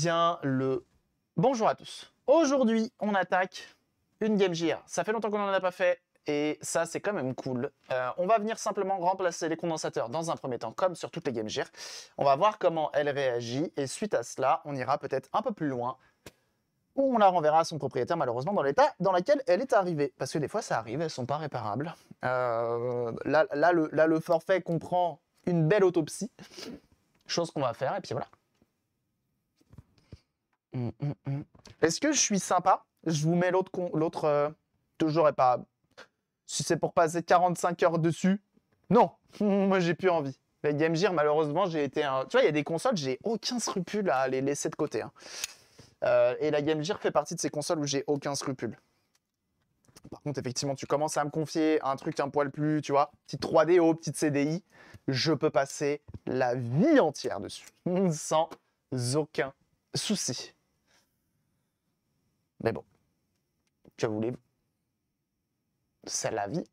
bien le bonjour à tous. Aujourd'hui, on attaque une Game Gear. Ça fait longtemps qu'on n'en a pas fait et ça, c'est quand même cool. On va venir simplement remplacer les condensateurs dans un premier temps, comme sur toutes les Game Gear. On va voir comment elle réagit et suite à cela, on ira peut-être un peu plus loin où on la renverra à son propriétaire, malheureusement, dans l'état dans lequel elle est arrivée. Parce que des fois, ça arrive, elles sont pas réparables. Là, le forfait comprend une belle autopsie. Chose qu'on va faire, et puis voilà. Est-ce que je suis sympa? Je vous mets l'autre. Toujours et pas. Si c'est pour passer 45 heures dessus, non. Moi, j'ai plus envie. La Game Gear, malheureusement, j'ai été un. Tu vois, il y a des consoles, j'ai aucun scrupule à les laisser de côté. Hein. Et la Game Gear fait partie de ces consoles où j'ai aucun scrupule. Par contre, effectivement, tu commences à me confier un truc un poil plus, tu vois, petite 3DO, petite CDI, je peux passer la vie entière dessus, sans aucun souci. Mais bon, que voulez-vous? C'est la vie.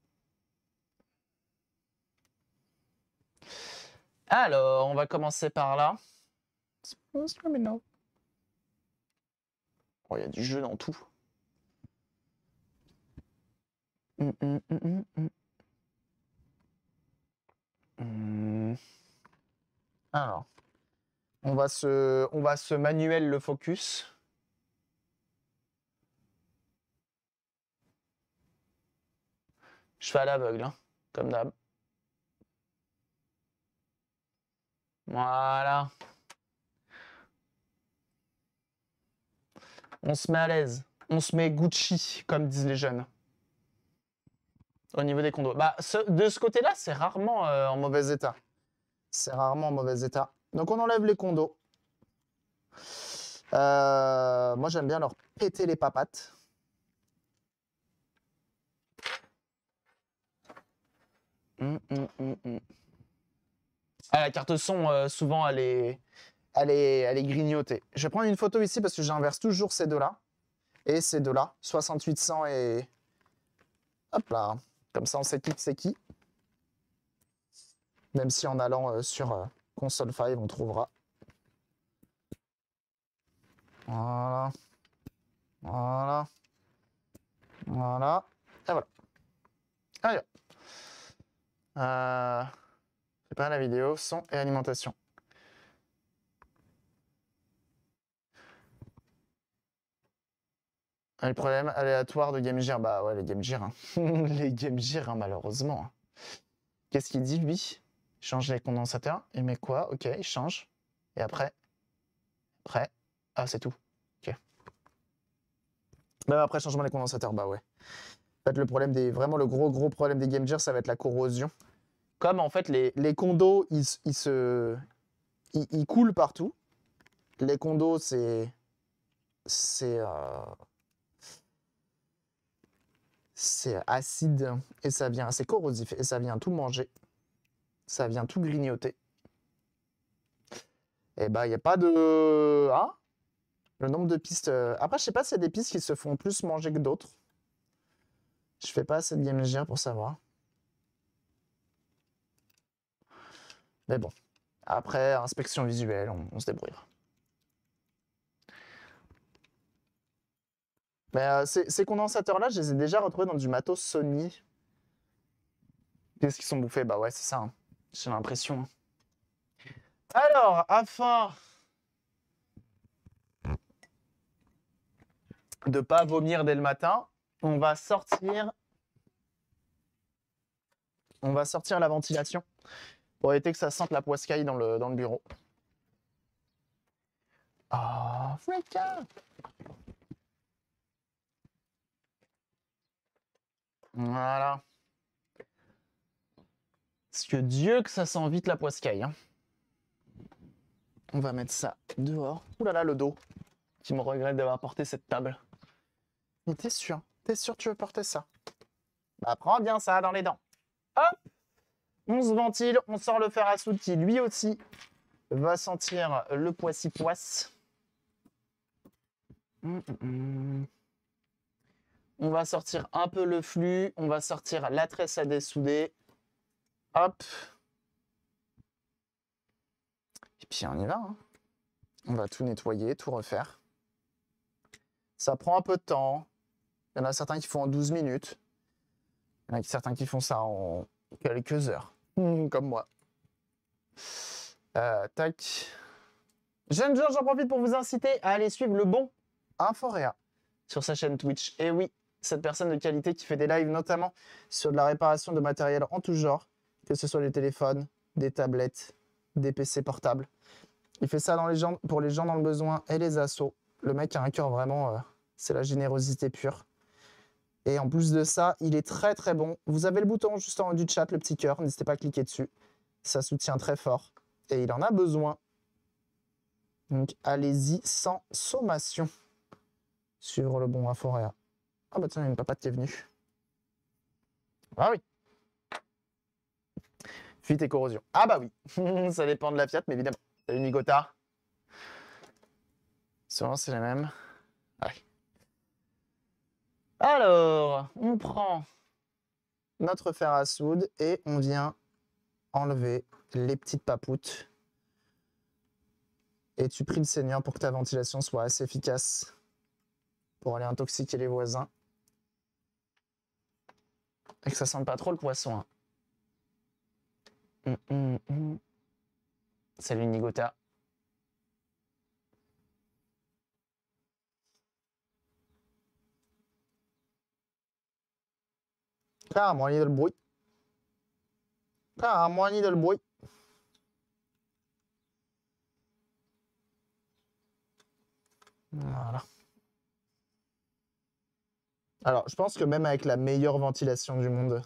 Alors, on va commencer par là. Oh, il y a du jeu dans tout. Alors, on va se manuel le focus. Je fais à l'aveugle, hein, comme d'hab. Voilà. On se met à l'aise. On se met Gucci, comme disent les jeunes. Au niveau des condos. Bah, de ce côté-là, c'est rarement en mauvais état. C'est rarement en mauvais état. Donc, on enlève les condos. Moi, j'aime bien leur péter les papates. Ah, la carte son, souvent, elle est grignotée. Je vais prendre une photo ici parce que j'inverse toujours ces deux-là. Et ces deux-là, 6800 et... Hop là. Comme ça, on sait qui c'est qui. Même si en allant sur Console 5, on trouvera. Voilà. Voilà. Voilà. Et voilà. Allez. C'est pas la vidéo, son et alimentation. Le problème aléatoire de Game Gear, bah ouais, les Game Gear. Hein. Les Game Gear, hein, malheureusement. Qu'est-ce qu'il dit, lui? Change les condensateurs. Il met quoi? Ok, il change. Et après? Après? Ah, c'est tout. Ok. Même après changement des condensateurs, bah ouais. En fait, le problème vraiment le gros problème des Game Gear, ça va être la corrosion. Comme en fait, les condos, ils coulent partout. Les condos, c'est acide et ça vient, c'est corrosif et ça vient tout manger. Ça vient tout grignoter. Et bah, il n'y a pas de... Hein? Le nombre de pistes... Après, je sais pas s'il y a des pistes qui se font plus manger que d'autres. Je fais pas assez de Game Gear pour savoir. Mais bon. Après, inspection visuelle, on se débrouillera. Mais ces condensateurs-là, je les ai déjà retrouvés dans du matos Sony. Qu'est-ce qu'ils sont bouffés? Bah ouais, c'est ça. Hein. J'ai l'impression. Alors, afin de pas vomir dès le matin, on va sortir la ventilation pour éviter que ça sente la poiscaille dans le bureau. Ah, oh, Freka! Voilà. Parce que Dieu que ça sent vite la poiscaille. Hein. On va mettre ça dehors. Ouh là là, le dos qui me regrette d'avoir porté cette table. Mais t'es sûr que tu veux porter ça? Bah prends bien ça dans les dents. Hop! On se ventile, on sort le fer à soude qui lui aussi va sentir le poissi-poisse. On va sortir un peu le flux, on va sortir la tresse à dessouder. Hop. Et puis on y va. Hein. On va tout nettoyer, tout refaire. Ça prend un peu de temps. Il y en a certains qui font en 12 minutes. Il y en a certains qui font ça en quelques heures. Comme moi. Tac. Jeunes gens, j'en profite pour vous inciter à aller suivre le bon Inforéa sur sa chaîne Twitch. Et oui, cette personne de qualité qui fait des lives notamment sur de la réparation de matériel en tout genre, que ce soit des téléphones, des tablettes, des PC portables. Il fait ça pour les gens dans le besoin et les assos. Le mec a un cœur vraiment, c'est la générosité pure. Et en plus de ça, il est très très bon. Vous avez le bouton juste en haut du chat, le petit cœur, n'hésitez pas à cliquer dessus. Ça soutient très fort et il en a besoin. Donc allez-y sans sommation. Suivre le bon Inforéa. Ah bah tiens, il y a une papate qui est venue. Ah oui. Fuite et corrosion. Ah bah oui. Ça dépend de la Fiat, mais évidemment. Salut Nigota. Souvent c'est la même. Ouais. Alors, on prend notre fer à soude et on vient enlever les petites papoutes. Et tu pries le Seigneur pour que ta ventilation soit assez efficace pour aller intoxiquer les voisins. Et que ça sente pas trop le poisson. Hein. Salut Nigota. Carrément del bruit. Carrément del bruit. Voilà. Alors, je pense que même avec la meilleure ventilation du monde,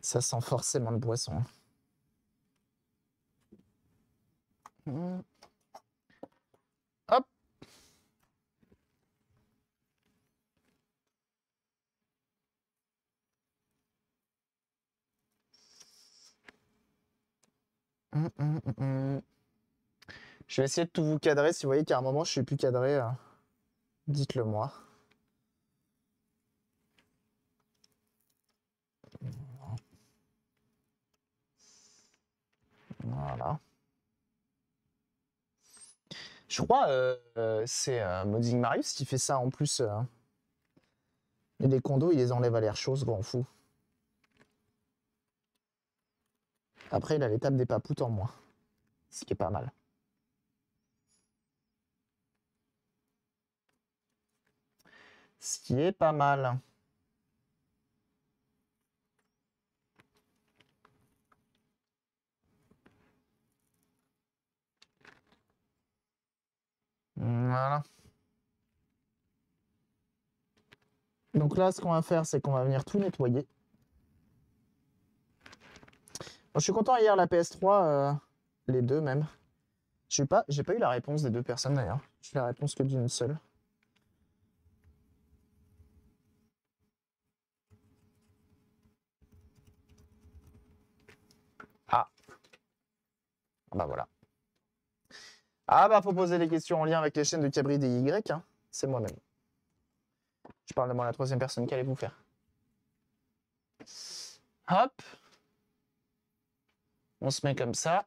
ça sent forcément le poisson. Hop. Je vais essayer de tout vous cadrer. Si vous voyez qu'à un moment, je suis plus cadré, dites-le moi. Voilà. Je crois c'est Modding Marius qui fait ça en plus. Et les condos, ils les enlèvent à l'air chaud, ce grand fou. Après, il a l'étape des papoutes en moins. Ce qui est pas mal. Ce qui est pas mal. Voilà. Donc là, ce qu'on va faire, c'est qu'on va venir tout nettoyer. Bon, je suis content hier, la PS3, les deux même. J'ai pas eu la réponse des deux personnes d'ailleurs. J'ai la réponse que d'une seule. Ah. Bah voilà. Ah bah faut poser des questions en lien avec les chaînes de Cabri et Y, hein. C'est moi-même. Je parle de moi la troisième personne, qu'allez-vous faire? Hop. On se met comme ça.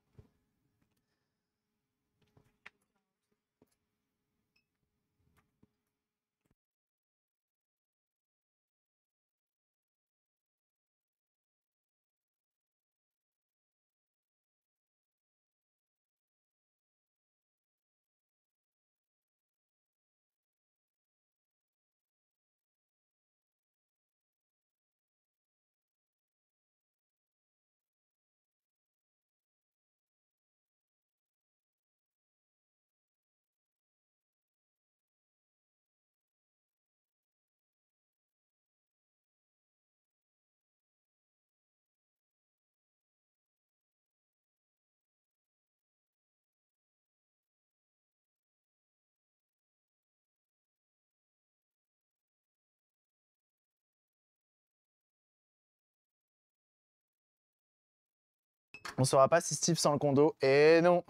On saura pas si Steve sent le condo. Et non.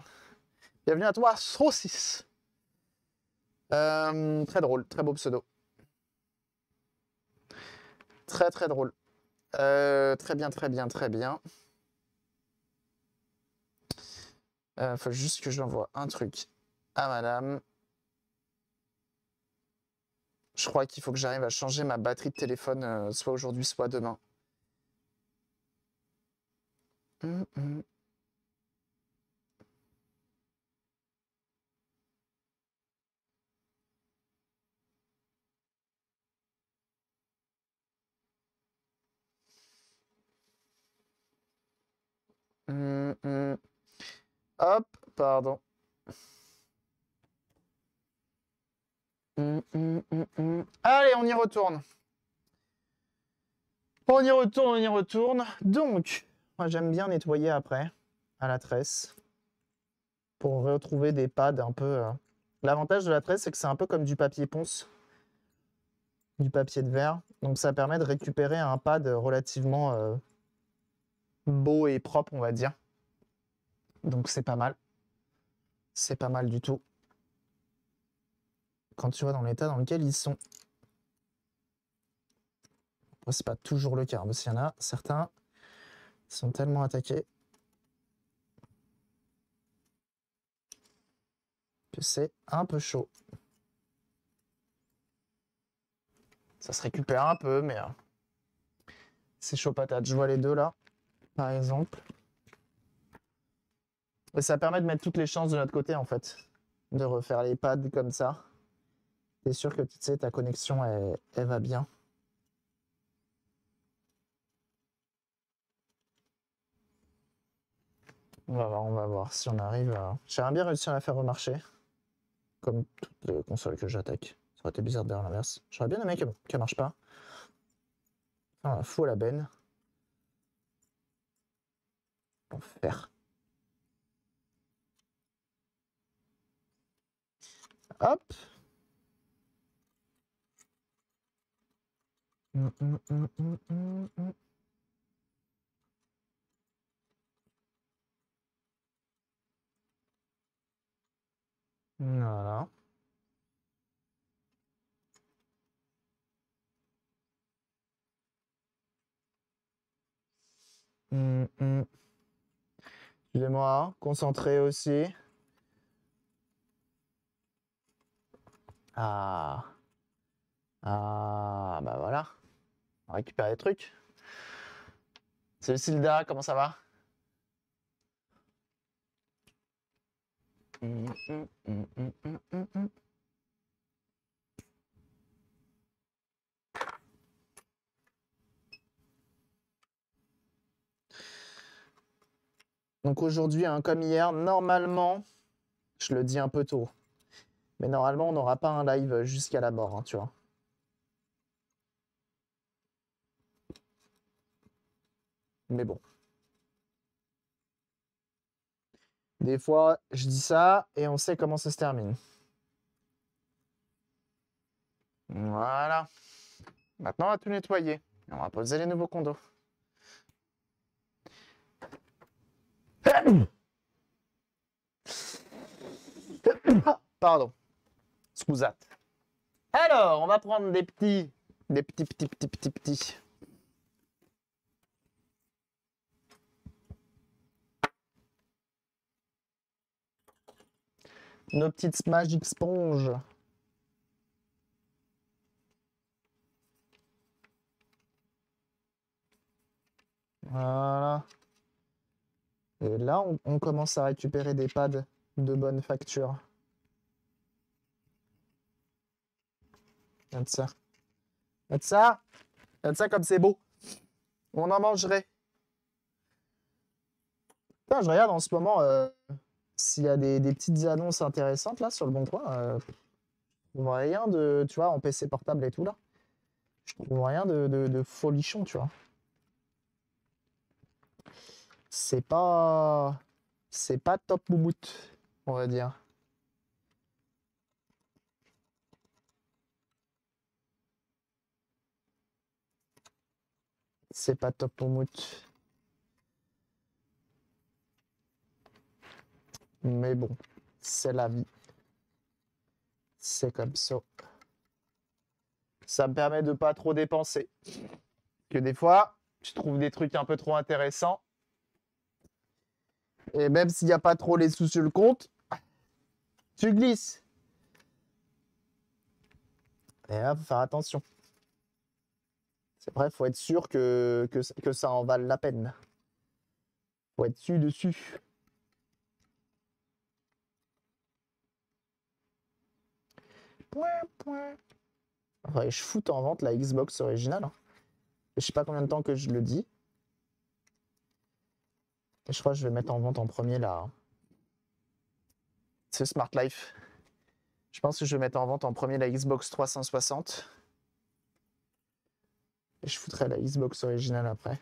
Bienvenue à toi, Saucisse. Très drôle, très beau pseudo. Très très drôle. Très bien, très bien, très bien. Faut juste que j'envoie un truc à madame. Je crois qu'il faut que j'arrive à changer ma batterie de téléphone, soit aujourd'hui, soit demain. Hum, hum. Hop, pardon. Allez, on y retourne. On y retourne, on y retourne. Donc, moi j'aime bien nettoyer après, à la tresse, pour retrouver des pads un peu... L'avantage de la tresse, c'est que c'est un peu comme du papier ponce, du papier de verre. Donc ça permet de récupérer un pad relativement beau et propre, on va dire. Donc c'est pas mal. C'est pas mal du tout. Quand tu vois dans l'état dans lequel ils sont. Après, c'est pas toujours le cas, hein, parce qu'il y en a certains qui sont tellement attaqués que c'est un peu chaud. Ça se récupère un peu, mais c'est chaud patate. Je vois les deux là, par exemple. Et ça permet de mettre toutes les chances de notre côté, en fait. De refaire les pads comme ça. T'es sûr que tu sais, ta connexion, elle va bien. On va voir si on arrive à... J'aimerais bien réussir à la faire remarcher. Comme toutes les consoles que j'attaque. Ça aurait été bizarre de faire l'inverse. J'aurais bien aimé qu'elle marche pas. Enfin, fou à la benne. Enfer. Hop. Voilà. Excusez-moi, concentré aussi. Ah. Ah, bah voilà. On récupère des trucs. C'est Silda, comment ça va? Donc aujourd'hui, hein, comme hier, normalement, je le dis un peu tôt, mais normalement, on n'aura pas un live jusqu'à la mort, hein, tu vois. Mais bon. Des fois, je dis ça et on sait comment ça se termine. Voilà. Maintenant, on va tout nettoyer. On va poser les nouveaux condos. Pardon. Scusate. Alors, on va prendre des petits. Nos petites Magic Sponge. Voilà. Et là, on commence à récupérer des pads de bonne facture. Regarde ça. Regarde ça. Regarde ça comme c'est beau. On en mangerait. Putain, je regarde en ce moment s'il y a des petites annonces intéressantes là sur le Bon Coin. Je trouve rien de, tu vois, en PC portable et tout là. Je trouve rien de folichon, tu vois. C'est pas top moumoute, on va dire. C'est pas top moumoute. Mais bon, c'est la vie. C'est comme ça. Ça me permet de pas trop dépenser. Que des fois, tu trouves des trucs un peu trop intéressants. Et même s'il n'y a pas trop les sous sur le compte, tu glisses. Et là, faut faire attention. C'est vrai, faut être sûr que ça en vale la peine. Faut être dessus. Point, point. Ouais, je foute en vente la Xbox originale. Hein. Je sais pas combien de temps que je le dis. Et je crois que je vais mettre en vente en premier là. C'est Smart Life. Je pense que je vais mettre en vente en premier la Xbox 360. Et je foutrai la Xbox originale après.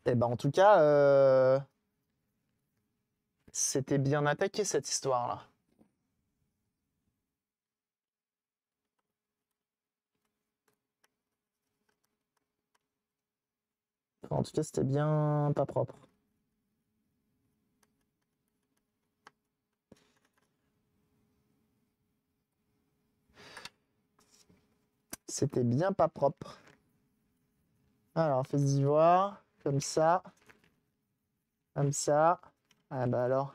Et ben en tout cas, c'était bien attaqué cette histoire-là. En tout cas, c'était bien pas propre. C'était bien pas propre. Alors, fais-y voir. Comme ça. Comme ça. Ah bah alors.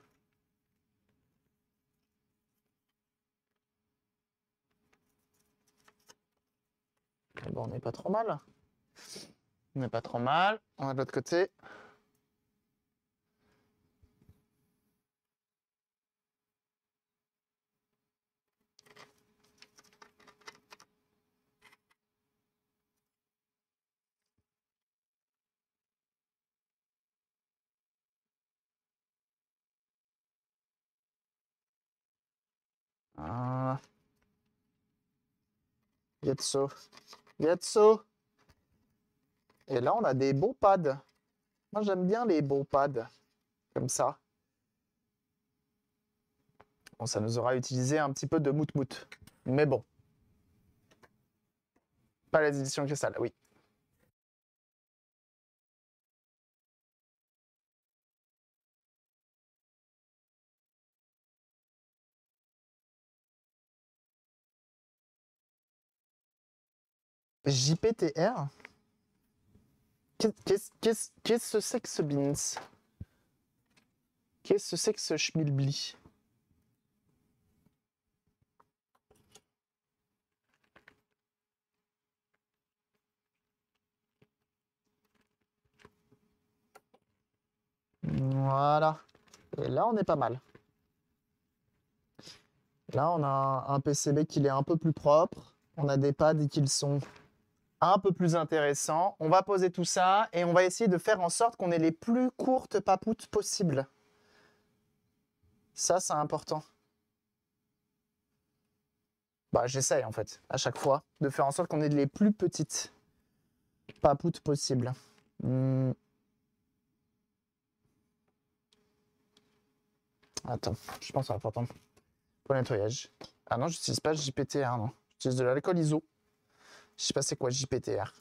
Bon, on n'est pas trop mal. On n'est pas trop mal. On va de l'autre côté. Ah. Getso. Getso. Et là, on a des beaux pads. Moi, j'aime bien les beaux pads. Comme ça. Bon, ça nous aura utilisé un petit peu de mout-mout. Mais bon. Pas les éditions cristal, oui. JPTR? Qu'est-ce que c'est que ce beans? Qu'est-ce que c'est que ce schmilbli? Voilà. Et là, on est pas mal. Là, on a un PCB qui est un peu plus propre. On a des pads qui sont un peu plus intéressants. On va poser tout ça et on va essayer de faire en sorte qu'on ait les plus courtes papoutes possibles. Ça, c'est important. Bah, j'essaye en fait, à chaque fois, de faire en sorte qu'on ait les plus petites papoutes possibles. Attends, je pense que c'est important. Pour le nettoyage. Ah non, j'utilise pas JPTR, non. J'utilise de l'alcool ISO. Je sais pas c'est quoi JPTR.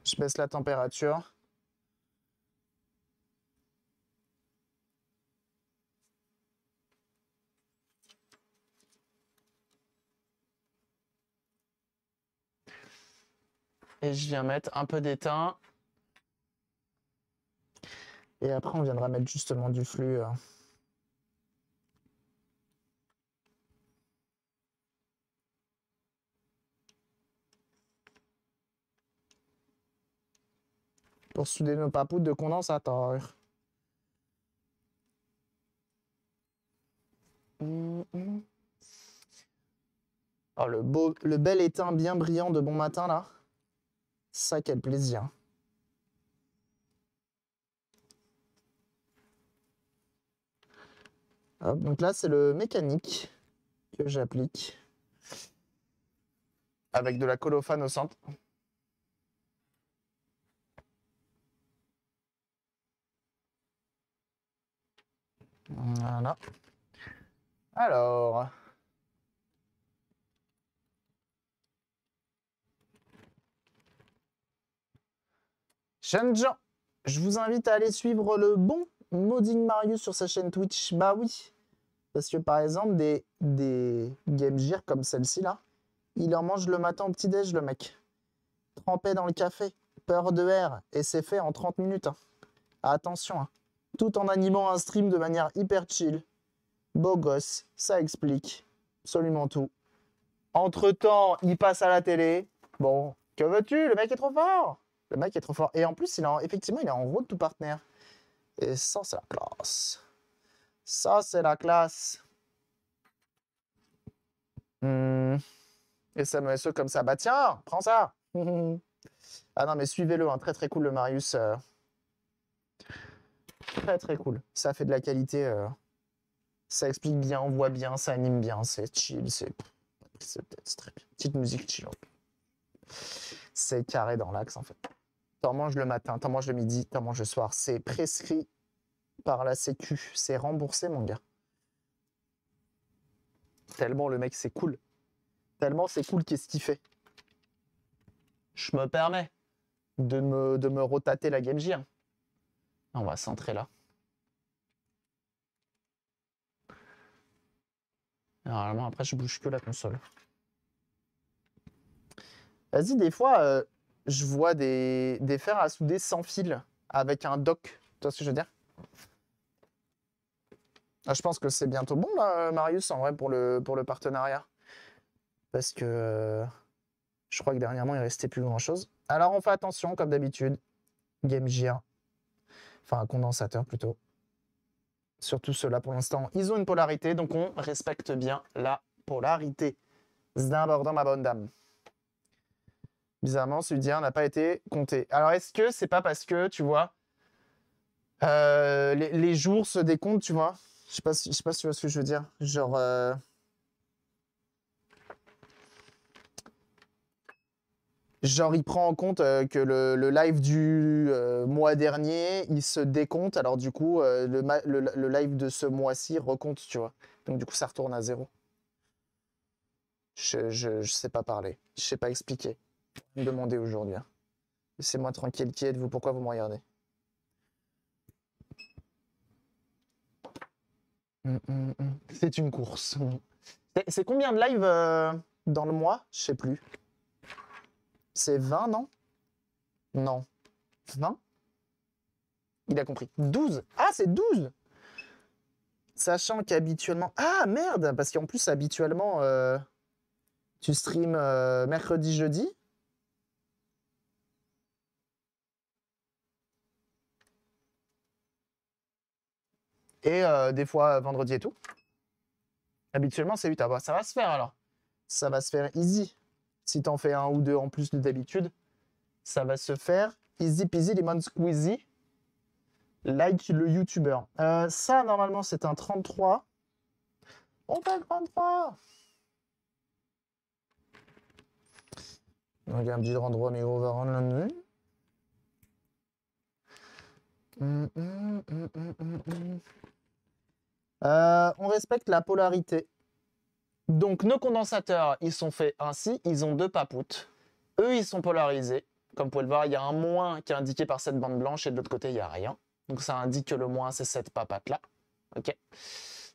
Je baisse la température. Et je viens mettre un peu d'étain. Et après, on viendra mettre justement du flux. Pour souder nos papoutes de condensateur. Oh, le bel étain bien brillant de bon matin, là. Ça, quel plaisir. Hop, donc là, c'est le mécanique que j'applique. Avec de la colophane au centre. Voilà. Alors... Jeunes gens, je vous invite à aller suivre le bon Modding Marius sur sa chaîne Twitch. Bah oui, parce que par exemple, des Game Gear comme celle-ci là, Il en mange le matin au petit-déj, le mec. Trempé dans le café. Peur de R. Et c'est fait en 30 minutes. Hein. Attention. Hein. Tout en animant un stream de manière hyper chill. Beau gosse. Ça explique absolument tout. Entre-temps, il passe à la télé. Bon, que veux-tu? Le mec est trop fort. Le mec est trop fort. Et en plus, effectivement, il est en road to partner. Et ça, c'est la classe. Ça, c'est la classe. Et ça me SE comme ça. Bah tiens, prends ça. Ah non, mais suivez-le. Hein. Très, très cool, le Marius. Très, très cool. Ça fait de la qualité. Ça explique bien, on voit bien, ça anime bien. C'est chill. C'est très bien. Petite musique chill. C'est carré dans l'axe, en fait. T'en manges le matin, t'en manges le midi, t'en manges le soir. C'est prescrit par la Sécu. C'est remboursé, mon gars. Tellement le mec, c'est cool. Tellement c'est cool qu'est-ce qu'il fait. Je me permets de me rotater la Game Gear. On va centrer là. Normalement, après, je bouge que la console. Vas-y, des fois, je vois des fers à souder sans fil avec un dock. Tu vois ce que je veux dire? Ah, je pense que c'est bientôt bon, là, Marius, en vrai, pour le partenariat. Parce que je crois que dernièrement, il restait plus grand-chose. Alors, on fait attention, comme d'habitude. Game Gear. Enfin, un condensateur, plutôt. Surtout ceux-là, pour l'instant, ils ont une polarité, donc on respecte bien la polarité. Zdabordant, ma bonne dame. Bizarrement, celui d'hier n'a pas été compté. Alors, est-ce que c'est pas parce que, tu vois, les jours se décomptent, tu vois? Je sais pas si tu vois ce que je veux dire. Genre... Genre, il prend en compte que le live du mois dernier, il se décompte. Alors, du coup, le live de ce mois-ci recompte, tu vois. Donc, du coup, ça retourne à 0. Je sais pas parler. Je sais pas expliquer. Vous me demandez aujourd'hui. Hein. Laissez-moi tranquille. Qui êtes-vous? Pourquoi vous me regardez? C'est une course. C'est combien de lives dans le mois? Je sais plus. C'est 20, non? Non. 20? Il a compris. 12. Ah, c'est 12! Sachant qu'habituellement... Ah, merde! Parce qu'en plus, habituellement, tu stream mercredi, jeudi. Et des fois, vendredi et tout. Habituellement, c'est 8. Ah bah, ça va se faire, alors. Ça va se faire easy. Si t'en fais un ou deux en plus de d'habitude, ça va se faire easy peasy lemon squeezy. Like le YouTuber. Ça, normalement, c'est un 33. On fait le 33. Regarde, du endroit, mais on va rendre la nuit. On respecte la polarité. Donc, nos condensateurs, ils sont faits ainsi. Ils ont deux papoutes. Eux, ils sont polarisés. Comme vous pouvez le voir, il y a un moins qui est indiqué par cette bande blanche et de l'autre côté, il n'y a rien. Donc, ça indique que le moins, c'est cette papate-là. OK.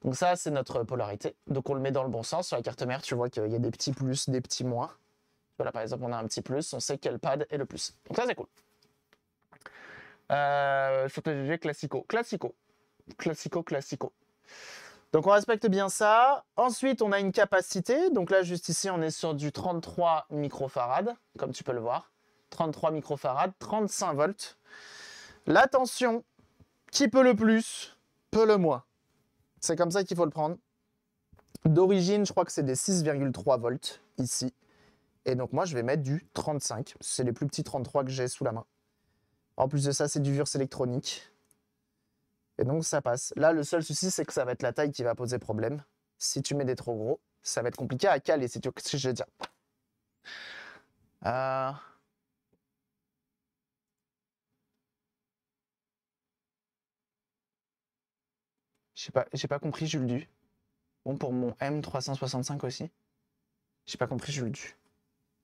Donc, ça, c'est notre polarité. Donc, on le met dans le bon sens. Sur la carte mère, tu vois qu'il y a des petits plus, des petits moins. Voilà, par exemple, on a un petit plus. On sait quel pad est le plus. Donc, ça, c'est cool. Stratégie classico. Classico. Classico, classico. Donc on respecte bien ça. Ensuite, on a une capacité. Donc là, juste ici, on est sur du 33 microfarad, comme tu peux le voir. 33 microfarad, 35 volts. La tension, qui peut le plus, peut le moins. C'est comme ça qu'il faut le prendre. D'origine, je crois que c'est des 6,3 volts ici. Et donc moi, je vais mettre du 35. C'est les plus petits 33 que j'ai sous la main. En plus de ça, c'est du Vurs électronique. Et donc ça passe. Là, le seul souci, c'est que ça va être la taille qui va poser problème. Si tu mets des trop gros, ça va être compliqué à caler, c'est ce que je veux dire. J'ai pas compris, Jules Du. Bon, pour mon M365 aussi. J'ai pas compris, Jules Du.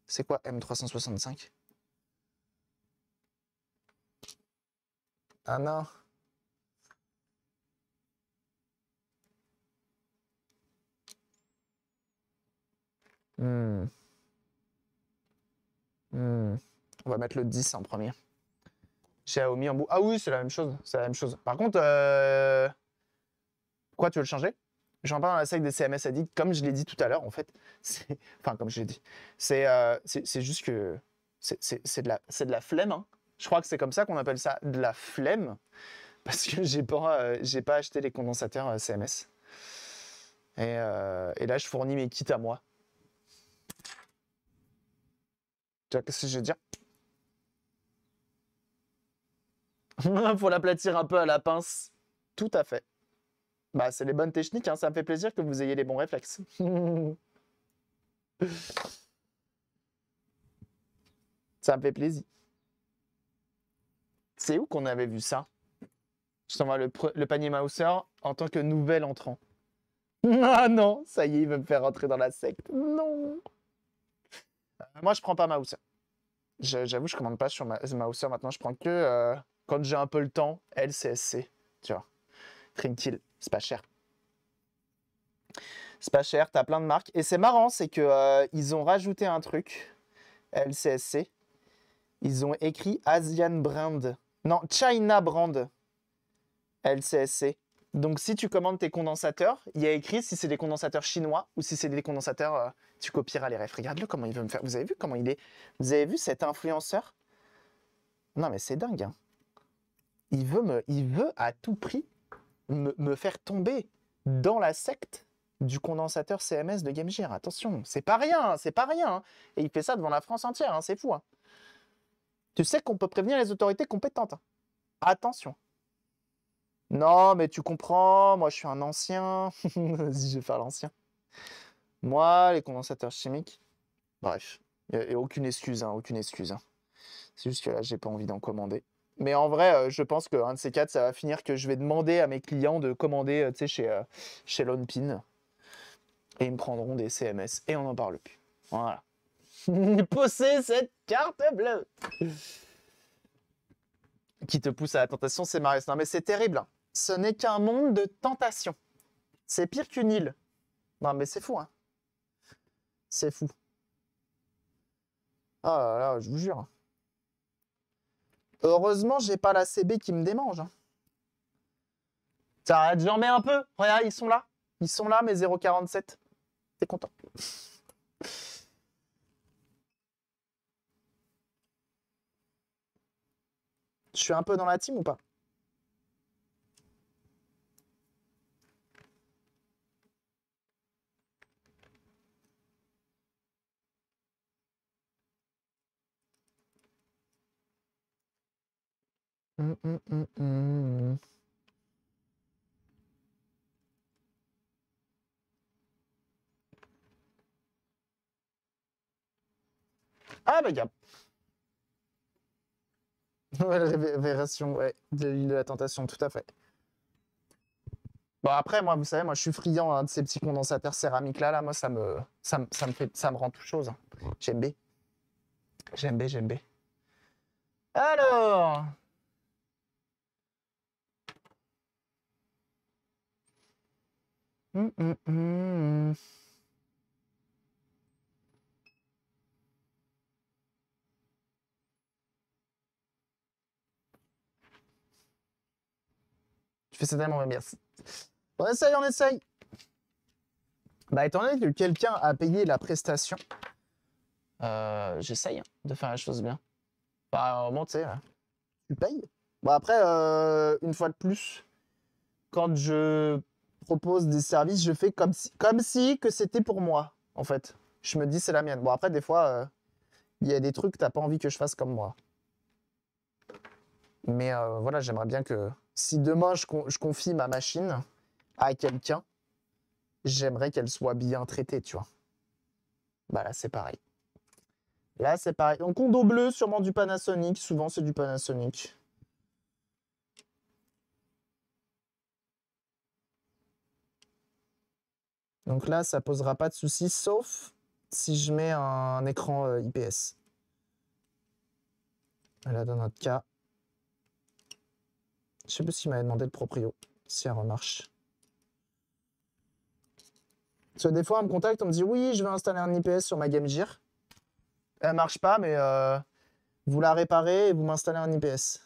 C'est quoi M365? Ah non. On va mettre le 10 en premier. Xiaomi en bout. Ah oui, c'est la même chose. C'est la même chose. Par contre, pourquoi tu veux le changer? J'en parle dans la sec des CMS Addict, comme je l'ai dit tout à l'heure, en fait. Enfin, comme je l'ai dit. C'est juste que c'est de la flemme. Hein. Je crois que c'est comme ça qu'on appelle ça, de la flemme. Parce que j'ai pas acheté les condensateurs CMS. Et là, je fournis mes kits à moi. Tu vois, qu'est-ce que je veux dire? Faut l'aplatir un peu à la pince. Tout à fait. Bah, c'est les bonnes techniques, hein. Ça me fait plaisir que vous ayez les bons réflexes. Ça me fait plaisir. C'est où qu'on avait vu ça? Je t'envoie le panier Mouser en tant que nouvel entrant. Ah non, ça y est, il veut me faire rentrer dans la secte. Non. Moi, je prends pas Mouser. J'avoue, je commande pas sur Mouser maintenant. Je prends que quand j'ai un peu le temps, LCSC. Tu vois. Tranquille, c'est pas cher. C'est pas cher, t'as plein de marques. Et c'est marrant, c'est que ils ont rajouté un truc, LCSC. Ils ont écrit Asian Brand. Non, China Brand. LCSC. Donc si tu commandes tes condensateurs, il y a écrit si c'est des condensateurs chinois ou si c'est des condensateurs, tu copieras les refs. Regarde-le comment il veut me faire. Vous avez vu comment il est? Vous avez vu cet influenceur? Non mais c'est dingue. Hein. Il veut à tout prix me faire tomber dans la secte du condensateur CMS de Game Gear. Attention, c'est pas rien, c'est pas rien. Hein. Et il fait ça devant la France entière, hein, c'est fou. Hein. Tu sais qu'on peut prévenir les autorités compétentes. Hein. Attention. Non, mais tu comprends, moi je suis un ancien. Vas-y, je vais faire l'ancien. Moi, les condensateurs chimiques. Bref, il n'y a aucune excuse, hein, aucune excuse. Hein. C'est juste que là, j'ai pas envie d'en commander. Mais en vrai, je pense qu'un de ces quatre, ça va finir que je vais demander à mes clients de commander chez Lonepin. Et ils me prendront des CMS. Et on n'en parle plus. Voilà. Possède cette carte bleue qui te pousse à la tentation, c'est Marius. Non, mais c'est terrible. Hein. Ce n'est qu'un monde de tentation. C'est pire qu'une île. Non, mais c'est fou, hein. C'est fou. Ah là là, je vous jure. Heureusement, j'ai pas la CB qui me démange. Hein. T'arrêtes, j'en mets un peu. Regarde, ils sont là. Ils sont là, mes 0,47. T'es content. Je suis un peu dans la team ou pas? Ah bah gars. Ouais, la révélation, ouais, de l'île de la tentation, tout à fait. Bon après, moi, vous savez, moi je suis friand hein, de ces petits condensateurs céramiques là, moi ça me rend tout chose. Hein. J'aime B. J'aime B, j'aime B. Alors. Tu fais ça tellement bien, merci. On essaye, on essaye. Bah étant donné que quelqu'un a payé la prestation, j'essaye hein, de faire la chose bien. Bah au moins tu sais, tu payes. Bon après, une fois de plus, quand je propose des services, je fais comme si que c'était pour moi, en fait. Je me dis c'est la mienne. Bon après, des fois, il y a des trucs que t'as pas envie que je fasse comme moi. Mais voilà, j'aimerais bien que si demain je confie ma machine à quelqu'un, j'aimerais qu'elle soit bien traitée, tu vois. Bah là, c'est pareil. Là, c'est pareil. Donc, condo bleu, sûrement du Panasonic. Souvent, c'est du Panasonic. Donc là, ça posera pas de soucis, sauf si je mets un écran IPS. Là, dans notre cas, je sais plus s'il m'avait demandé le proprio, si elle remarche. Parce que des fois, on me contacte, on me dit oui, je vais installer un IPS sur ma Game Gear. Elle marche pas, mais vous la réparez et vous m'installez un IPS.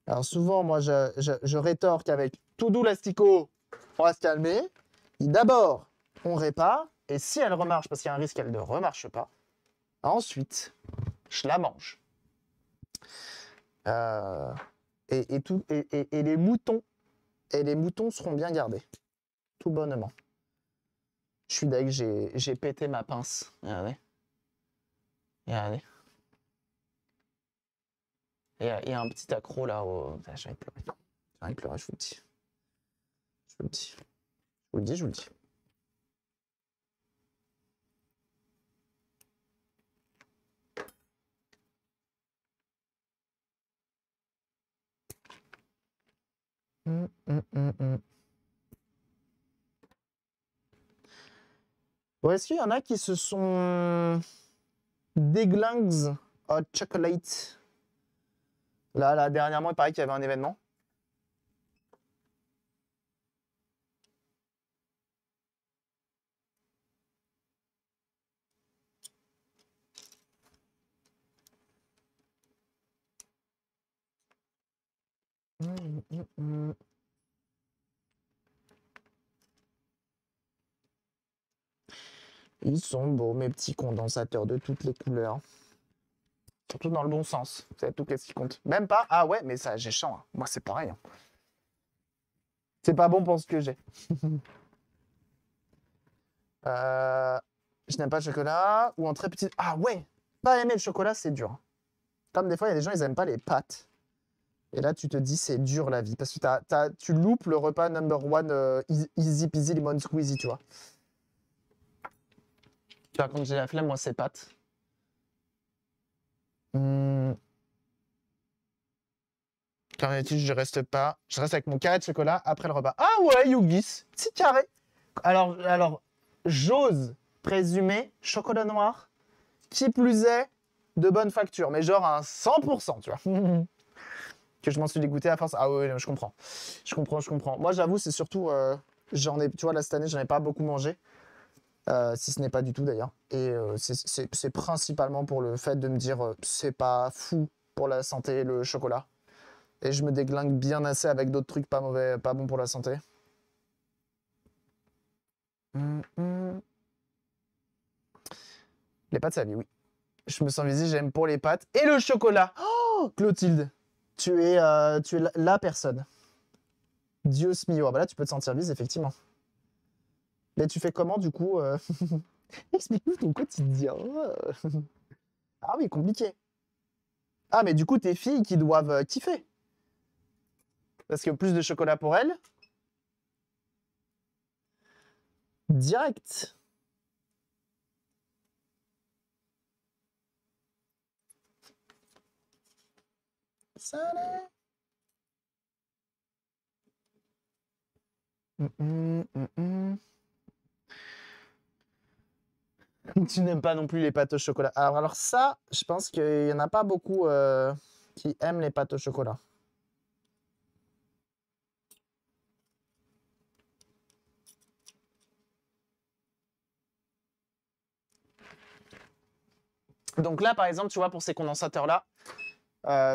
Alors souvent, moi, je rétorque avec tout doux l'asticot, on va se calmer. D'abord, on répare, et si elle remarche, parce qu'il y a un risque qu'elle ne remarche pas, ensuite, je la mange. Et les moutons seront bien gardés. Tout bonnement. Je suis deg, j'ai pété ma pince. Regardez. Regardez. Il y a un petit accro là. J'ai envie de pleurer. J'ai envie de pleurer, je vous le dis. Je vous le dis. Je vous le dis, je vous le dis. Bon, est-ce qu'il y en a qui se sont déglingues hot chocolate? Là, dernièrement, il paraît qu'il y avait un événement. Ils sont beaux, mes petits condensateurs de toutes les couleurs. Surtout dans le bon sens. C'est tout qu'est-ce qui compte. Même pas, ah ouais, mais ça, j'ai chaud. Hein. Moi, c'est pareil. Hein. C'est pas bon pour ce que j'ai. Je n'aime pas le chocolat. Ou en très petit... Ah ouais, pas aimer le chocolat, c'est dur. Comme des fois, il y a des gens, ils aiment pas les pâtes. Et là, tu te dis, c'est dur la vie. Parce que tu loupes le repas number one easy peasy lemon squeezy, tu vois. Tu vois, quand j'ai la flemme, moi, c'est pâtes. Quand d'habitude, je reste pas. Je reste avec mon carré de chocolat après le repas. Ah ouais, Yougis, petit carré. Alors j'ose présumer chocolat noir, qui plus est, de bonne facture. Mais genre un 100%, tu vois. Que je m'en suis dégoûté à force. Ah ouais, je comprends. Je comprends. Moi, j'avoue, c'est surtout... tu vois, là, cette année, j'en ai pas beaucoup mangé. Si ce n'est pas du tout d'ailleurs. Et c'est principalement pour le fait de me dire c'est pas fou pour la santé le chocolat. Et je me déglingue bien assez avec d'autres trucs pas mauvais, pas bons pour la santé. Les pâtes, c'est la vie, oui. Je me sens visible, j'aime pour les pâtes. Et le chocolat. Oh, Clotilde, tu es la personne. Dios mio. Ah bah là, tu peux te sentir vise, effectivement. Mais tu fais comment, du coup Explique-nous ton quotidien. Ah oui, compliqué. Ah, mais du coup, tes filles qui doivent kiffer. Parce que plus de chocolat pour elles. Direct. Salut. Tu n'aimes pas non plus les pâtes au chocolat. Alors ça, je pense qu'il n'y en a pas beaucoup qui aiment les pâtes au chocolat. Donc là, par exemple, tu vois, pour ces condensateurs-là,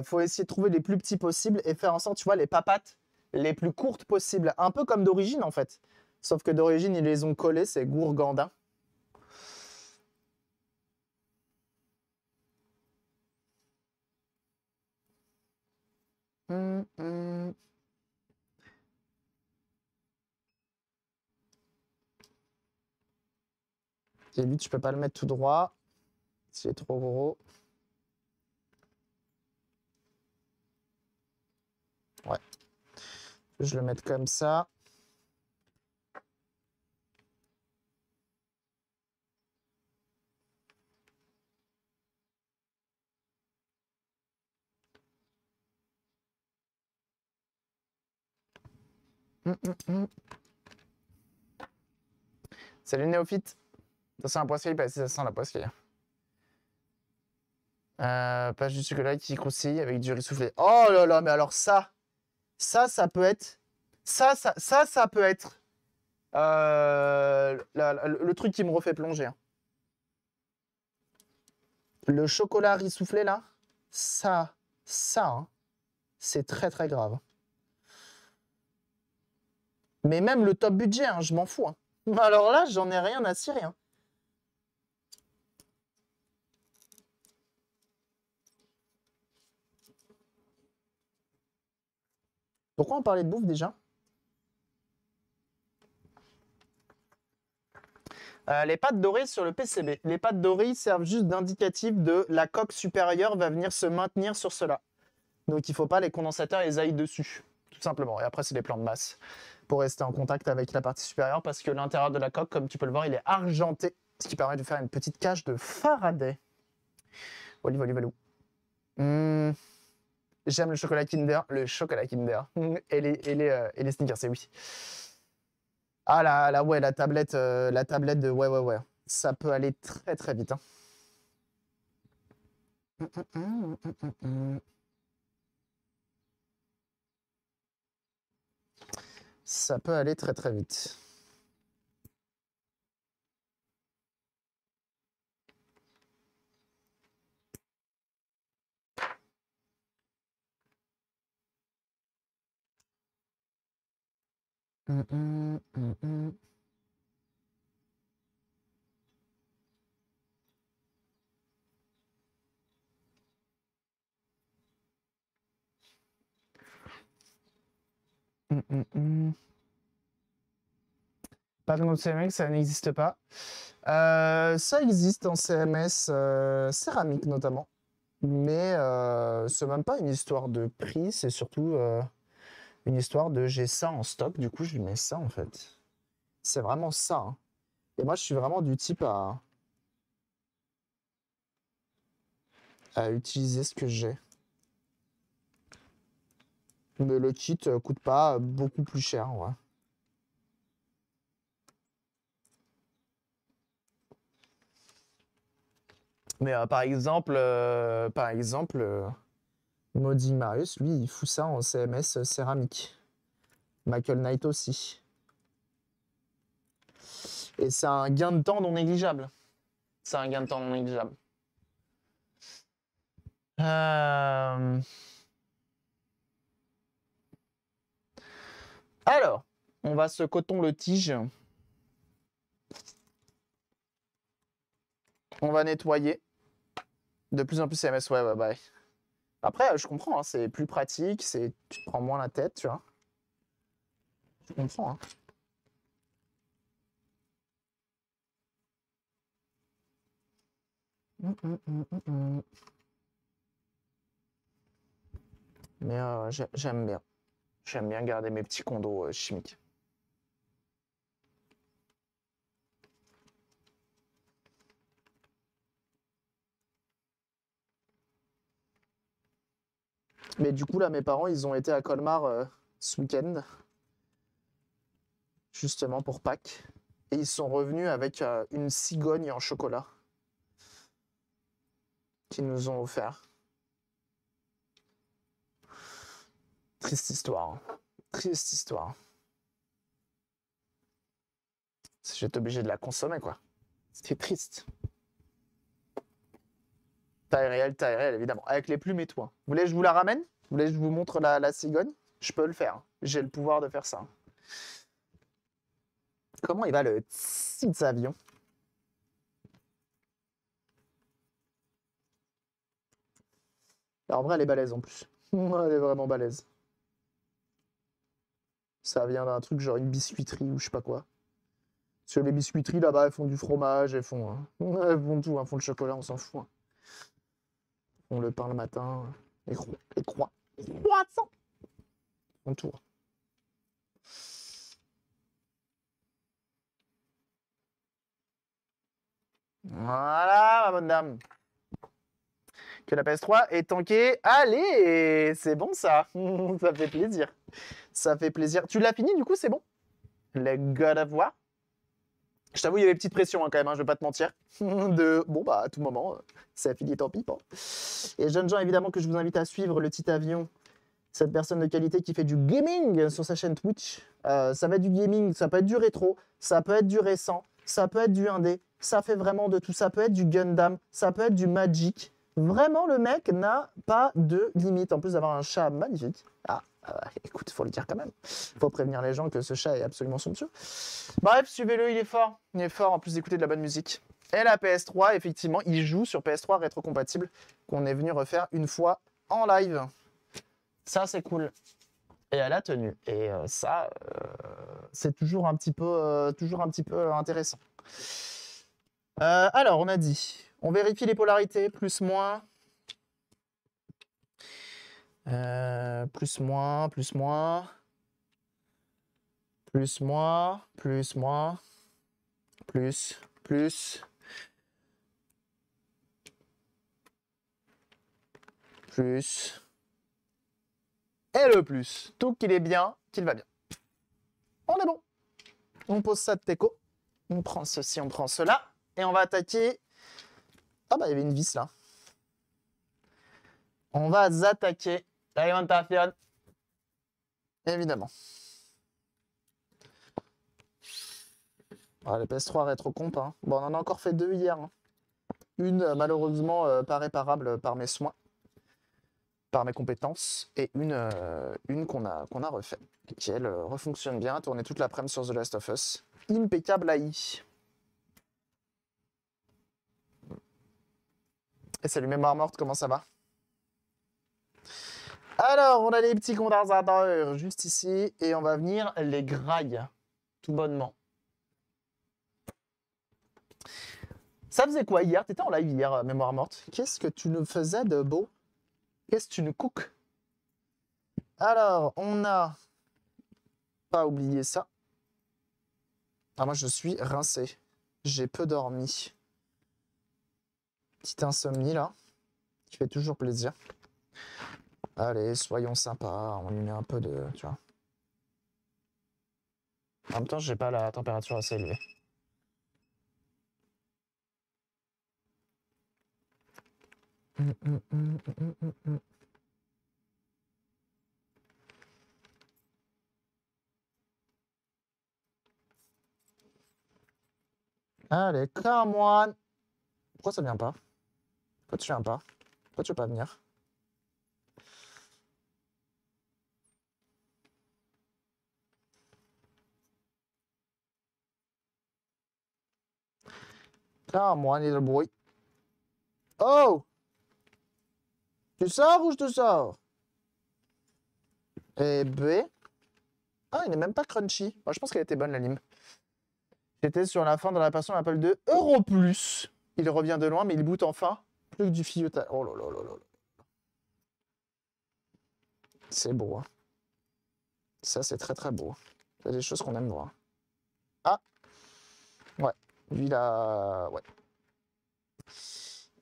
faut essayer de trouver les plus petits possibles et faire en sorte, tu vois, les papates les plus courtes possibles. Un peu comme d'origine, en fait. Sauf que d'origine, ils les ont collés, c'est gourgandin. Et lui, tu peux pas le mettre tout droit. S'il est trop gros. Ouais. Je vais le mettre comme ça. Salut néophyte. Ça sent la poisserie, bah, ça sent la poisserie. Pas juste chocolat qui croustille avec du riz soufflé. Oh là là, mais alors ça peut être... Ça peut être le truc qui me refait plonger. Hein. Le chocolat riz soufflé, là, ça, hein, c'est très très grave. Mais même le top budget, hein, je m'en fous. Hein. Alors là, j'en ai rien à cirer. Hein. Pourquoi on parlait de bouffe déjà? Les pâtes dorées sur le PCB. Les pâtes dorées servent juste d'indicatif de la coque supérieure va venir se maintenir sur cela. Donc il ne faut pas les condensateurs et les ailles dessus, tout simplement. Et après, c'est des plans de masse pour rester en contact avec la partie supérieure parce que l'intérieur de la coque, comme tu peux le voir, il est argenté, ce qui permet de faire une petite cage de Faraday. Voilà, voilà, voilà. J'aime le chocolat Kinder. Le chocolat Kinder. Et les Snickers, c'est oui. Ah là, ouais, la tablette de... Ouais. Ça peut aller très très vite. Hein. Ça peut aller très très vite. Pas de mode CMX, ça n'existe pas. Ça existe en CMS céramique notamment. Mais c'est même pas une histoire de prix, c'est surtout une histoire de j'ai ça en stock, du coup je lui mets ça en fait. C'est vraiment ça. Hein. Et moi je suis vraiment du type à utiliser ce que j'ai. Mais le kit coûte pas beaucoup plus cher, ouais. Mais par exemple, Maudit Marius, lui, il fout ça en CMS céramique. Michael Knight aussi. Et c'est un gain de temps non négligeable. C'est un gain de temps non négligeable. Alors, on va se coton le tige. On va nettoyer. De plus en plus CMS, ouais. Après, je comprends, hein, c'est plus pratique, tu te prends moins la tête, tu vois. Je comprends, hein. Mais j'aime bien. J'aime bien garder mes petits condos chimiques. Mais du coup, là, mes parents, ils ont été à Colmar ce week-end. Justement pour Pâques. Et ils sont revenus avec une cigogne en chocolat. Qu'ils nous ont offert. Triste histoire. Hein. Triste histoire. J'étais obligé de la consommer, quoi. C'était triste. Taille réelle, évidemment. Avec les plumes et tout. Hein. Vous voulez que je vous la ramène? Vous voulez que je vous montre la cigogne? Je peux le faire. J'ai le pouvoir de faire ça. Comment il va le petit avion? Alors, en vrai, elle est balèze en plus. Elle est vraiment balèze. Ça vient d'un truc genre une biscuiterie ou je sais pas quoi. Parce que les biscuiteries là-bas, elles font du fromage, elles font tout, elles font le chocolat, on s'en fout. Hein. On le pain le matin, les croissants. On tout. Voilà, ma bonne dame. Que la PS3 est tankée. Allez, c'est bon ça. Ça fait plaisir. Ça fait plaisir. Tu l'as fini du coup, c'est bon? Le God of War. Je t'avoue, il y avait petite pression hein, quand même, hein, je vais pas te mentir. Bon, bah, à tout moment, ça a fini, tant pis. Pas. Et jeunes gens, évidemment, que je vous invite à suivre le petit avion. Cette personne de qualité qui fait du gaming sur sa chaîne Twitch. Ça va être du gaming, ça peut être du rétro, ça peut être du récent. ça peut être du indé, ça fait vraiment de tout. Ça peut être du Gundam, ça peut être du Magic. Vraiment, le mec n'a pas de limite. En plus d'avoir un chat magnifique. Écoute, faut le dire quand même. Faut prévenir les gens que ce chat est absolument somptueux. Bref, suivez-le, il est fort. Il est fort en plus d'écouter de la bonne musique. Et la PS3, effectivement, il joue sur PS3 rétrocompatible qu'on est venu refaire une fois en live. Ça, c'est cool. Et elle a tenu. Et ça, c'est toujours un petit peu intéressant. Alors, on a dit, on vérifie les polarités, plus, moins. Plus, moins, plus, moins. Plus, moins, plus, moins. Plus, plus. Plus. Et le plus. Tout qu'il est bien, qu'il va bien. On est bon. On pose ça de teco. On prend ceci, on prend cela. Et on va attaquer... Ah bah, il y avait une vis là. On va attaquer l'alimentation. Évidemment. Ah, les PS3 rétro-comp. Hein. Bon, on en a encore fait 2 hier. Hein. Une, malheureusement, pas réparable par mes soins, par mes compétences. Et une qu'on a refait. Qui, elle, refonctionne bien. Tourner toute l'après-midi sur The Last of Us. Impeccable AI. Et salut Mémoire Morte, comment ça va? Alors, on a les petits condensateurs juste ici. Et on va venir les grailles. Tout bonnement. Ça faisait quoi hier? T'étais en live hier, Mémoire Morte. Qu'est-ce que tu nous faisais de beau? Qu'est-ce que tu nous cookes? Alors, on a... Pas oublié ça. Ah, moi, je suis rincé. J'ai peu dormi. Petite insomnie, là. Qui fait toujours plaisir. Allez, soyons sympas. On lui met un peu de... Tu vois. En même temps, j'ai pas la température assez élevée. Allez, come on. Pourquoi ça vient pas? Pourquoi tu viens pas? Pourquoi tu veux pas venir? Come on, little boy. Oh! Tu sors ou je te sors? Eh ben... Ah, il n'est même pas crunchy. Moi, je pense qu'elle était bonne, la lime. J'étais sur la fin de la passion de l'Apple 2 Euro Plus. Il revient de loin, mais il boot enfin. Plus que du filletage. Oh là là là là. C'est beau. Hein. Ça, c'est très très beau. Il y a des choses qu'on aime voir. Ah! Ouais. Lui, là... Ouais.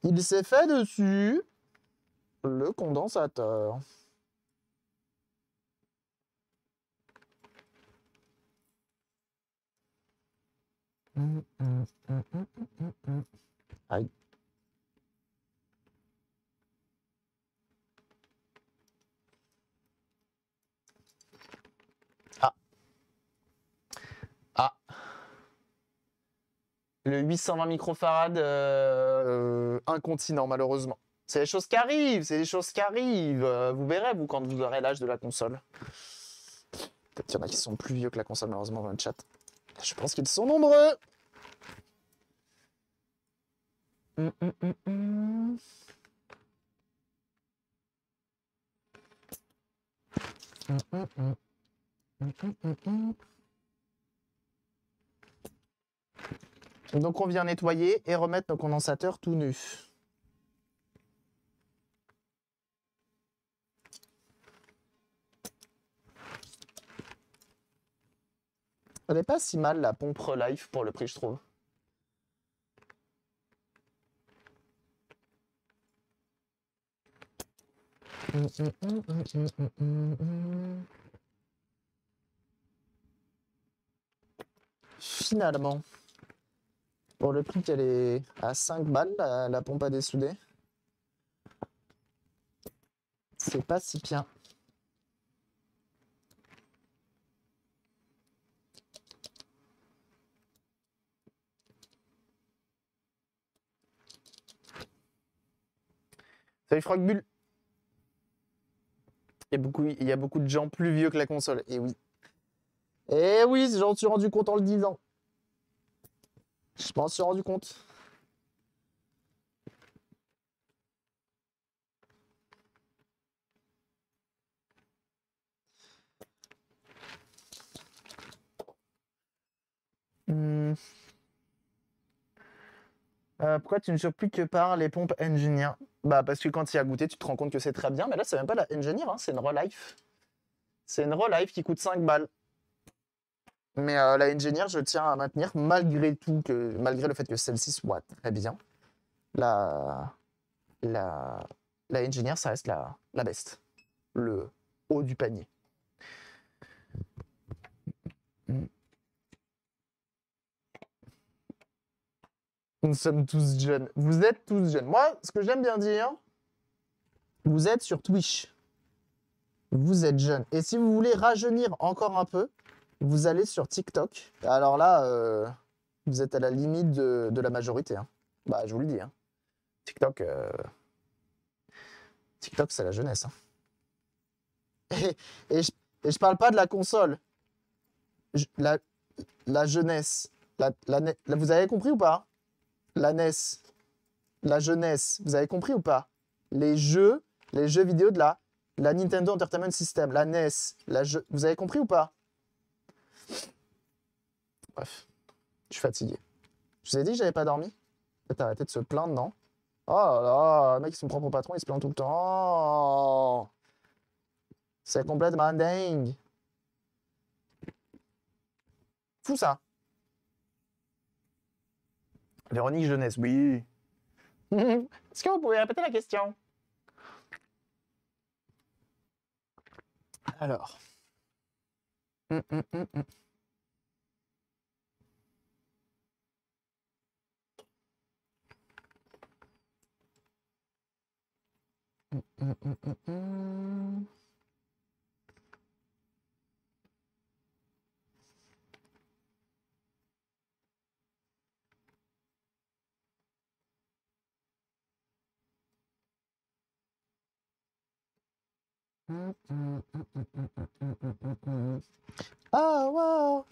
Il s'est fait dessus le condensateur. Aïe. Ah. Ah. Le 820 microfarad incontinent, malheureusement. C'est des choses qui arrivent, c'est des choses qui arrivent. Vous verrez, vous, quand vous aurez l'âge de la console. Peut-être qu'il y en a qui sont plus vieux que la console, malheureusement, dans le chat. Je pense qu'ils sont nombreux. Donc on vient nettoyer et remettre nos condensateurs tout nus. Elle n'est pas si mal la pompe Relife pour le prix, je trouve. Finalement, pour le prix qu'elle est à 5 balles, la pompe à dessouder, c'est pas si bien. Salut Frogbull. Il y a beaucoup de gens plus vieux que la console. Et oui. Et oui, j'en suis rendu compte en le disant. Je m'en suis rendu compte. Pourquoi tu ne chopes plus que par les pompes Engineer? Bah parce que quand il y a goûté, tu te rends compte que c'est très bien. Mais là, c'est même pas la Engineer, hein, c'est une Relife. C'est une Relife qui coûte 5 balles. Mais la Engineer, je tiens à maintenir, malgré tout, malgré le fait que celle-ci soit très bien, la, la, la Engineer, ça reste la best. Le haut du panier. Nous sommes tous jeunes. Vous êtes tous jeunes. Moi, ce que j'aime bien dire, vous êtes sur Twitch. Vous êtes jeunes. Et si vous voulez rajeunir encore un peu, vous allez sur TikTok. Alors là, vous êtes à la limite de la majorité. Hein. Bah, je vous le dis. Hein. TikTok, TikTok, c'est la jeunesse. Hein. Et je parle pas de la console. La jeunesse. Vous avez compris ou pas? La NES. La jeunesse. Vous avez compris ou pas? Les jeux vidéo de la Nintendo Entertainment System. La NES. Vous avez compris ou pas? Bref. Je suis fatigué. Je vous ai dit que j'avais pas dormi? Peut-être arrêter de se plaindre, non? Oh là là, le mec, son propre patron, il se plaint tout le temps. Oh, c'est complètement dingue. Fou ça. Véronique Jeunesse, oui. Est-ce que vous pouvez répéter la question? Alors. Ah, wow.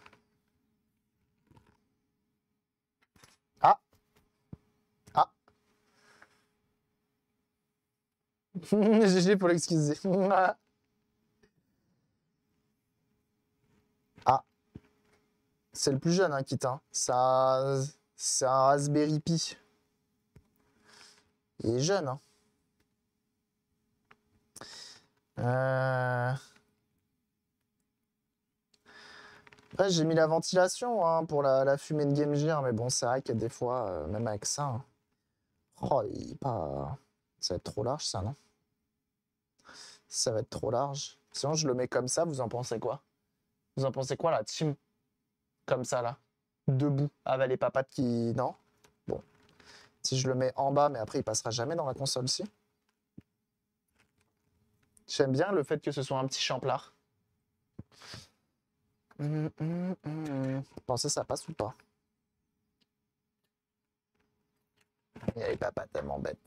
Ah. Ah. GG pour l'excuser. Ah. C'est le plus jeune, hein, Kit. Hein. C'est un Raspberry Pi. Il est jeune, hein. Après, j'ai mis la ventilation hein, pour la fumée de Game Gear, mais bon, c'est vrai que des fois, même avec ça, hein, oh, ça va être trop large, ça, non? Ça va être trop large. Sinon, je le mets comme ça, vous en pensez quoi? Vous en pensez quoi, la team? Comme ça, là. Debout, avec les papates qui... Non? Bon. Si je le mets en bas, mais après, il passera jamais dans la console, si. J'aime bien le fait que ce soit un petit champlard. Vous pensez ça passe ou pas? Il y a les papas tellement bêtes.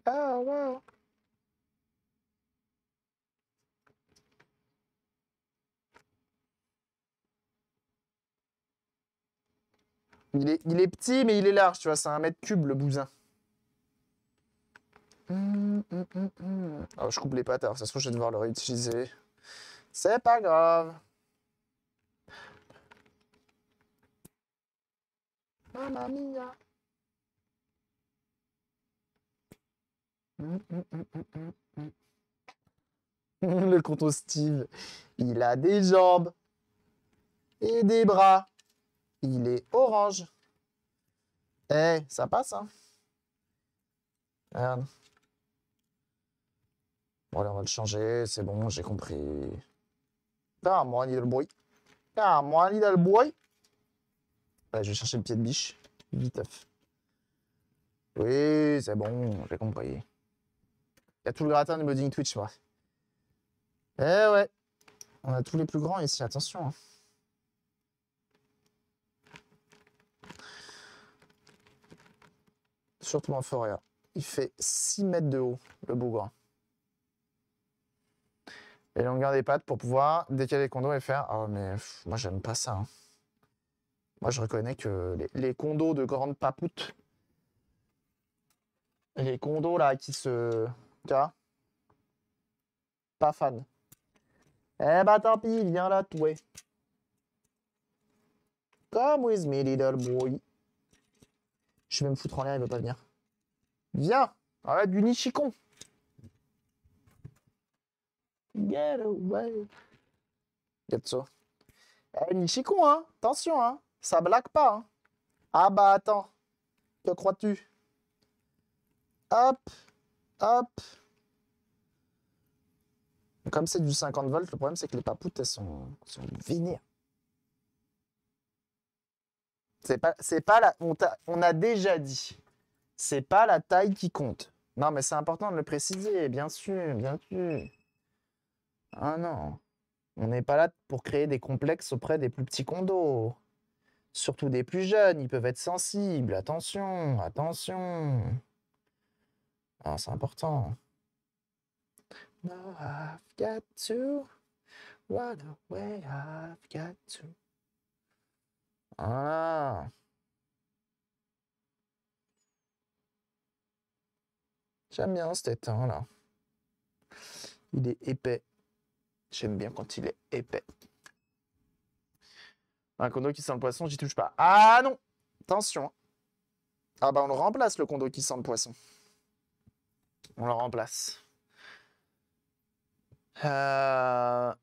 Ah, wow. Il est petit, mais il est large, tu vois, c'est 1 m3, le bousin. Oh, je coupe les pattes, alors ça se trouve, je vais devoir le réutiliser. C'est pas grave. Mamma mia. Le conto Steve. Il a des jambes et des bras. Il est orange. Eh, ça passe, hein? Regarde. Bon, allez, on va le changer. C'est bon, j'ai compris. Ah, moi, little boy. Ah, moi, little boy. Ouais, je vais chercher le pied de biche. Vite. Oui, c'est bon, j'ai compris. Il y a tout le gratin du modding Twitch, moi. Eh ouais. On a tous les plus grands ici, attention. Hein. Surtout en forêt. Il fait 6 mètres de haut, le bougre. Et longueur des pattes pour pouvoir décaler les condos et faire... Oh, mais moi, j'aime pas ça. Hein. Moi, je reconnais que les condos de grandes papoutes, les condos, là, qui se... Tu vois? Pas fan. Eh bah, tant pis, viens là, toi. Come with me, little boy. Je vais me foutre en l'air, il veut pas venir. Viens! Arrête du Nichikon! Get away! Getso. Eh, Nichikon, hein! Attention, hein! Ça blague pas, hein! Ah bah attends! Que crois-tu? Hop! Hop! Comme c'est du 50 volts, le problème c'est que les papoutes, elles sont vénères. C'est pas la... On a déjà dit. C'est pas la taille qui compte. Non, mais c'est important de le préciser, bien sûr, bien sûr. Ah non. On n'est pas là pour créer des complexes auprès des plus petits condos. Surtout des plus jeunes, ils peuvent être sensibles. Attention, attention. Ah, c'est important. No, I've got to. What a way I've got to. Ah. J'aime bien cet étang là. Il est épais. J'aime bien quand il est épais. Un condo qui sent le poisson, j'y touche pas. Ah non! Attention. Ah bah on le remplace le condo qui sent le poisson. On le remplace. Un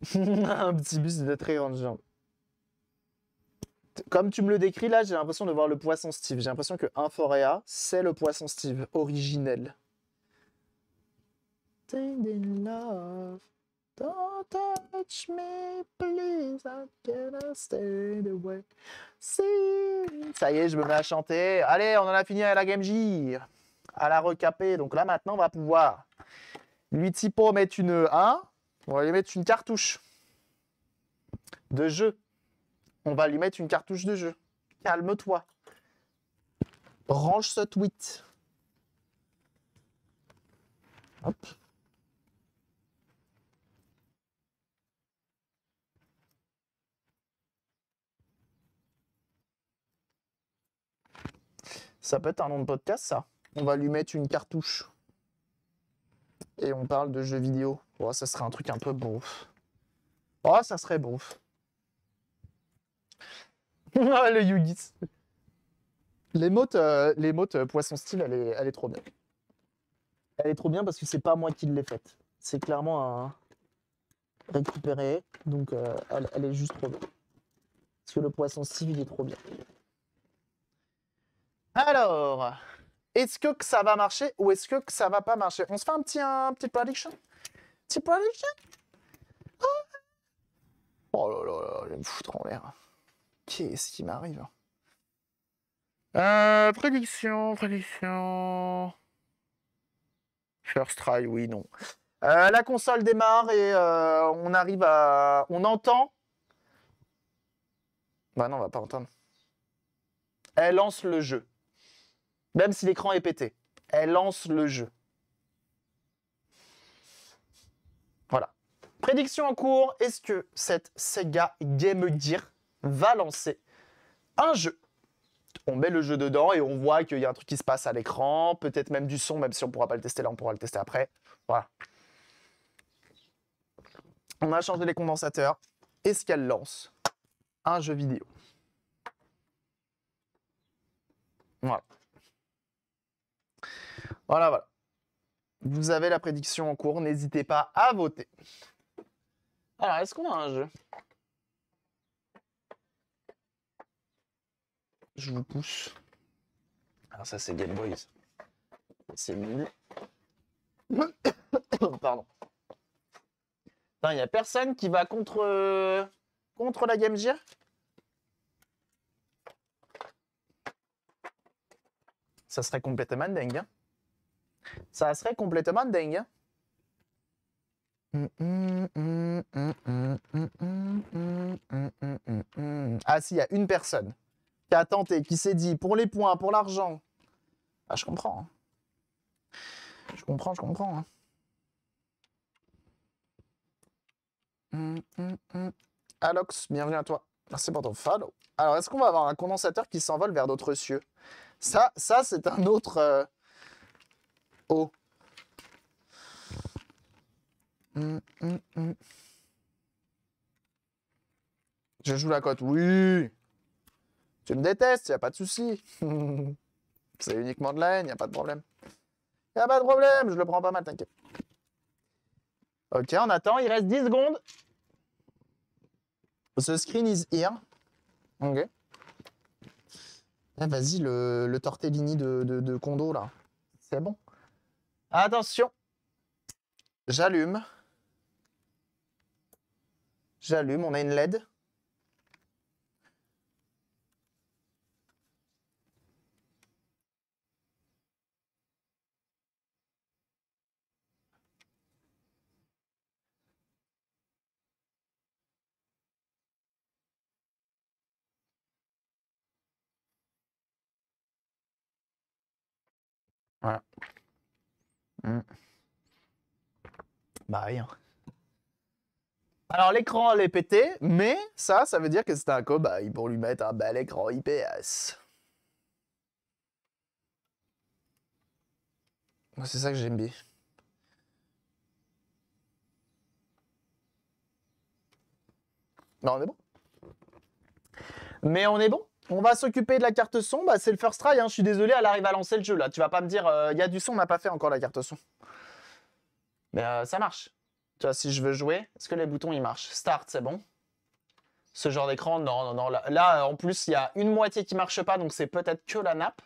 petit bus de très grande jambe. Comme tu me le décris là, j'ai l'impression de voir le poisson Steve. J'ai l'impression que Inforea, c'est le poisson Steve originel. Love. Don't touch me, please, I'm gonna stay away. Ça y est, je me mets à chanter. Allez, on en a fini avec la Game Gear. À la recaper. Donc là, maintenant, on va pouvoir lui typo mettre une 1. On va lui mettre une cartouche de jeu. On va lui mettre une cartouche de jeu. Calme-toi. Range ce tweet. Hop. Ça peut être un nom de podcast, ça. On va lui mettre une cartouche. Et on parle de jeux vidéo. Oh, ça serait un truc un peu beauf. Oh, ça serait beauf. Ah, le Yugis. L'émote poisson style, elle est trop bien. Elle est trop bien parce que c'est pas moi qui l'ai faite. C'est clairement un récupéré. Donc, elle est juste trop bien. Parce que le poisson style, il est trop bien. Alors, est-ce que ça va marcher ou est-ce que ça va pas marcher? On se fait un petit prediction? Petit prediction? Oh là là là, je vais me foutre en l'air. Qu'est-ce qui m'arrive? Prédiction. First try, oui, non. La console démarre et on arrive à... On entend. Bah non, on va pas entendre. Elle lance le jeu. Même si l'écran est pété. Elle lance le jeu. Voilà. Prédiction en cours. Est-ce que cette Sega Game Gear va lancer un jeu? On met le jeu dedans et on voit qu'il y a un truc qui se passe à l'écran. Peut-être même du son, même si on ne pourra pas le tester là, on pourra le tester après. Voilà. On a changé les condensateurs. Est-ce qu'elle lance un jeu vidéo? Voilà. Voilà. Vous avez la prédiction en cours. N'hésitez pas à voter. Alors, est-ce qu'on a un jeu? Je vous pousse. Alors ça, c'est Game Boy. C'est nul. Pardon. Il n'y a personne qui va contre la Game Gear? Ça serait complètement dingue. Hein. Ça serait complètement dingue. Ah si, il y a une personne qui a tenté, qui s'est dit pour les points, pour l'argent. Ah, je comprends. Hein. Je comprends. Hein. Alox, bienvenue à toi. Merci pour ton follow. Alors, est-ce qu'on va avoir un condensateur qui s'envole vers d'autres cieux? Ça c'est un autre... Oh. Je joue la cote, oui. Tu me détestes, y a pas de souci. C'est uniquement de la haine, y a pas de problème. Y a pas de problème, je le prends pas mal, t'inquiète. Ok, on attend, il reste 10 secondes. The screen is here. Ok. Ah, vas-y, le tortellini de Kondo, là. C'est bon. Attention. J'allume. J'allume, on a une LED. Voilà. Bah rien. Alors l'écran elle est pété, mais ça veut dire que c'est un cobaye pour lui mettre un bel écran IPS. Moi c'est ça que j'aime bien. Bah on est bon. Mais on est bon. On va s'occuper de la carte son. Bah c'est le first try, hein. Je suis désolé, elle arrive à lancer le jeu là. Tu vas pas me dire, il y a du son, on n'a pas fait encore la carte son. Mais ça marche. Tu vois, si je veux jouer, est-ce que les boutons ils marchent? Start, c'est bon. Ce genre d'écran, non. Là, en plus, il y a une moitié qui marche pas, donc c'est peut-être que la nappe.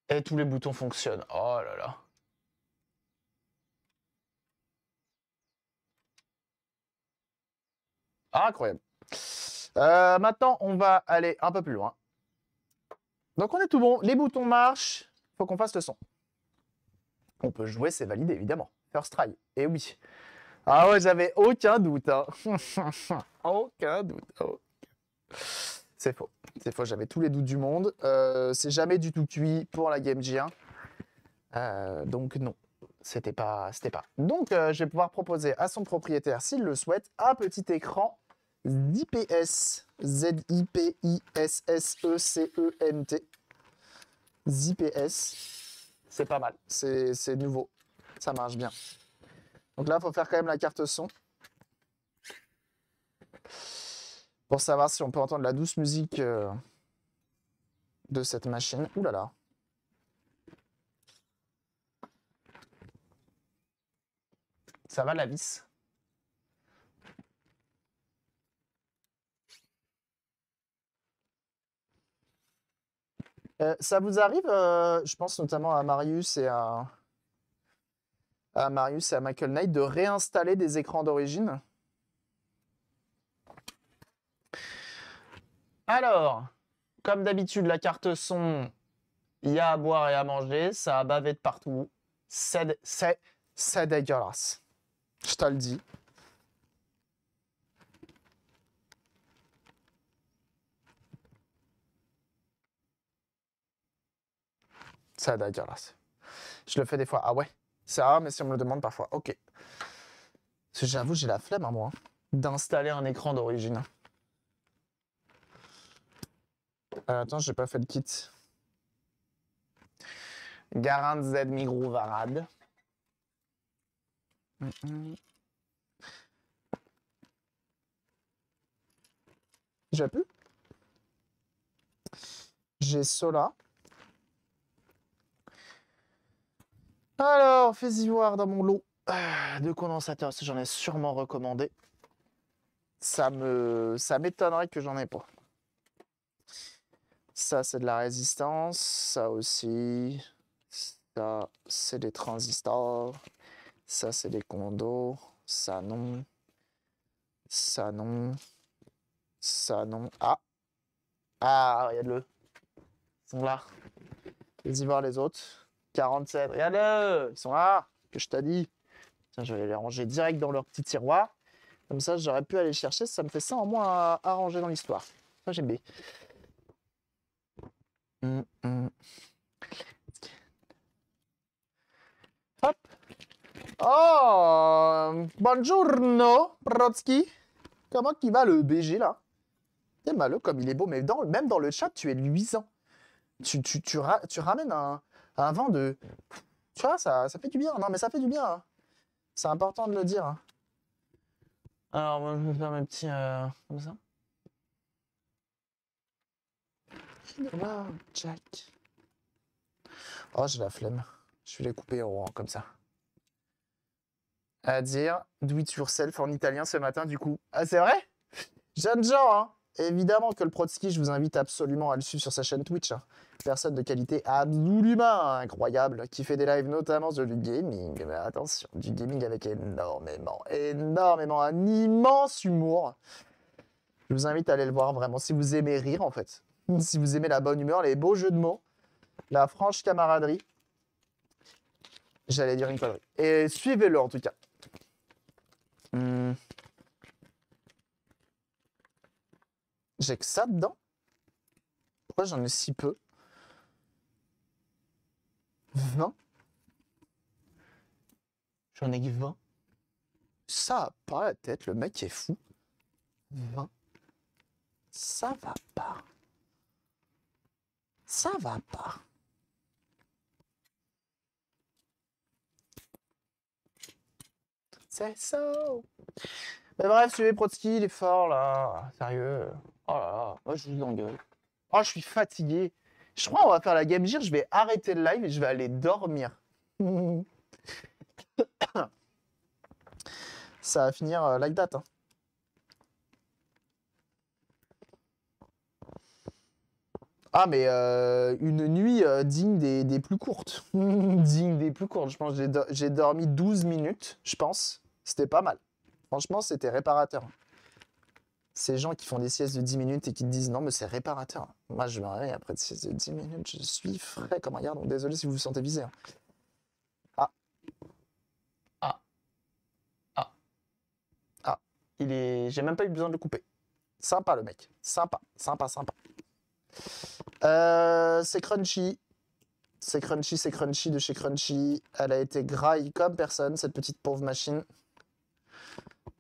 Et tous les boutons fonctionnent. Oh là là. Ah, incroyable. Maintenant, on va aller un peu plus loin. Donc, on est tout bon. Les boutons marchent. Faut qu'on fasse le son. On peut jouer, c'est validé, évidemment. First try. Et oui. Ah ouais, j'avais aucun doute. Hein. Aucun doute. Oh. C'est faux. C'est faux, j'avais tous les doutes du monde. C'est jamais du tout cuit pour la Game Gear. Donc non, c'était pas. Donc je vais pouvoir proposer à son propriétaire, s'il le souhaite, un petit écran ZIPS. ZIPISSECENT. ZIPS. C'est pas mal, c'est nouveau. Ça marche bien. Donc là, il faut faire quand même la carte son. Pour savoir si on peut entendre la douce musique de cette machine. Ouh là là. Ça va la vis? Ça vous arrive, je pense notamment à Marius et à Michael Knight, de réinstaller des écrans d'origine? Alors, comme d'habitude, la carte son, il y a à boire et à manger, ça a bavé de partout. C'est dégueulasse. Je te le dis. C'est dégueulasse. Je le fais des fois. Ah ouais, c'est rare, mais si on me le demande parfois. Ok. Parce que j'avoue, j'ai la flemme à moi d'installer un écran d'origine. Attends, j'ai pas fait le kit. Garand Z Migros Varad. J'ai pu. J'ai cela. Alors, fais-y voir dans mon lot de condensateurs, si j'en ai sûrement recommandé. Ça m'étonnerait que j'en ai pas. Ça, c'est de la résistance. Ça aussi. Ça, c'est des transistors. Ça, c'est des condos. Ça, non. Ça, non. Ça, non. Ah! Ah, regarde-le. Ils sont là. Fais-y voir les autres. 47. Regarde-le! Ils sont là. Que je t'ai dit. Tiens, je vais les ranger direct dans leur petit tiroir. Comme ça, j'aurais pu aller chercher. Ça me fait ça en moins à ranger dans l'histoire. Ça, j'aime bien. Hop. Oh, buongiorno, Brodsky. Comment il va le BG là? C'est malheureux comme il est beau, mais même dans le chat, tu es luisant. Tu ramènes un vent de... Tu vois, ça fait du bien. Non, mais ça fait du bien. Hein. C'est important de le dire. Hein. Alors, moi, je vais faire mes petits... comme ça. Wow, Jack. Oh, j'ai la flemme. Je vais les couper en rang comme ça. À dire do it yourself en italien ce matin, du coup. Ah, c'est vrai? Jeune gens, hein. Évidemment que le Protsky, je vous invite absolument à le suivre sur sa chaîne Twitch. Hein. Personne de qualité absolument incroyable, qui fait des lives notamment sur du gaming. Mais attention, du gaming avec énormément, un immense humour. Je vous invite à aller le voir vraiment, si vous aimez rire en fait. Si vous aimez la bonne humeur, les beaux jeux de mots, la franche camaraderie. J'allais dire une connerie. Et suivez-le en tout cas. J'ai que ça dedans? Pourquoi j'en ai si peu? 20? J'en ai que 20. Ça a pas la tête, le mec est fou. 20. Ça va pas. Ça va pas. C'est ça. Mais bref, suivez Protsky, il est fort là. Sérieux. Oh là là, moi je vous engueule. Oh, je suis fatigué. Je crois qu'on va faire la Game Gear, je vais arrêter le live et je vais aller dormir. Ça va finir like that. Hein. Ah, mais une nuit digne des plus courtes. Digne des plus courtes. Je pense que j'ai dormi 12 minutes, je pense. C'était pas mal. Franchement, c'était réparateur. Ces gens qui font des siestes de 10 minutes et qui te disent non, mais c'est réparateur. Moi, je me réveille après des siestes de 10 minutes, je suis frais comme un gars. Donc, désolé si vous vous sentez visé. Hein. Ah. Ah. Ah. Ah. J'ai même pas eu besoin de le couper. Sympa, le mec. Sympa. Sympa, sympa. C'est Crunchy. C'est Crunchy de chez Crunchy. Elle a été graille comme personne, cette petite pauvre machine.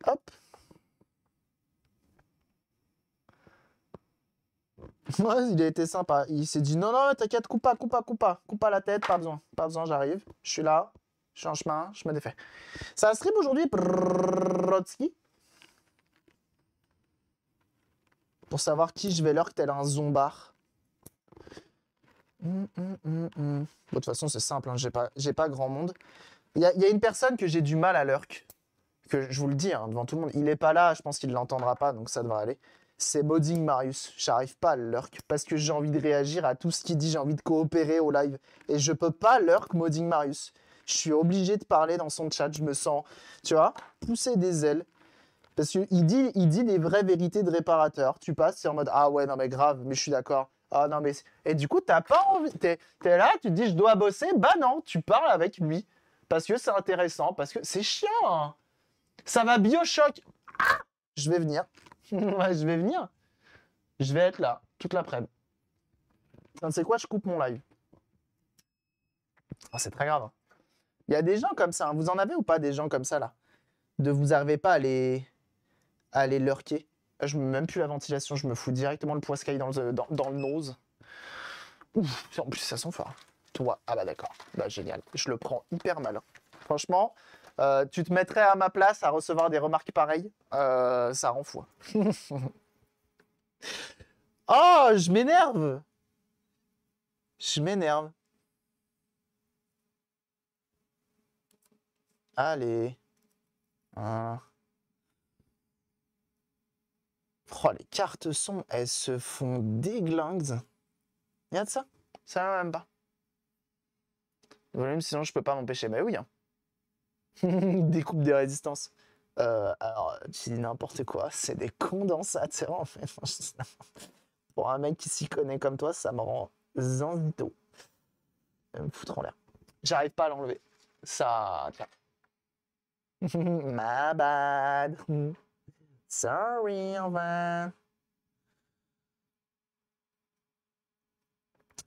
Hop. Ouais, il a été sympa. Il s'est dit non, non, t'inquiète, coupe pas. Coupe pas la tête, pas besoin, j'arrive. Je suis là, je suis en chemin, je me défais. Ça stream aujourd'hui, Brodsky. Pour savoir qui je vais lurk tel un zombard. Bon, de toute façon, c'est simple, hein, j'ai pas grand monde. Il y a une personne que j'ai du mal à lurk. Que je vous le dis, hein, devant tout le monde. Il est pas là, je pense qu'il l'entendra pas, donc ça devrait aller. C'est Modding Marius. J'arrive pas à le lurk parce que j'ai envie de réagir à tout ce qu'il dit, j'ai envie de coopérer au live. Et je peux pas lurk Modding Marius. Je suis obligé de parler dans son chat, je me sens, tu vois, pousser des ailes. Parce qu'il dit des vraies vérités de réparateur. Tu passes, c'est en mode, ah ouais, non mais grave, mais je suis d'accord. Ah non mais... Et du coup, t'as pas envie... T'es là, tu te dis, je dois bosser. Bah non, tu parles avec lui. Parce que c'est intéressant, parce que c'est chiant. Hein. Ça va Bioshock. Ah, je vais venir. Ouais, je vais venir. Je vais être là, toute l'après-midi. Tu sais quoi, je coupe mon live. Oh, c'est très grave. Hein. Il y a des gens comme ça. Hein. Vous en avez ou pas des gens comme ça, là? Vous n'arrivez pas à les lurker. Je me mets même plus la ventilation, je me fous directement le poiscaille dans le nose. Ouf, en plus ça sent fort. Toi, ah bah d'accord, bah génial. Je le prends hyper mal. Hein. Franchement, tu te mettrais à ma place à recevoir des remarques pareilles, ça rend fou. Oh, je m'énerve. Je m'énerve. Allez. Oh, les cartes son, elles se font déglingues. Regarde ça. Ça va même pas. Volume, sinon je peux pas m'empêcher. Mais oui. Hein. Découpe des résistances. Alors, tu dis n'importe quoi. C'est des condensateurs en fait. Pour un mec qui s'y connaît comme toi, ça me rend zanzito. Me foutre en l'air. J'arrive pas à l'enlever. Ça. Tiens. My bad. Sorry, enfin.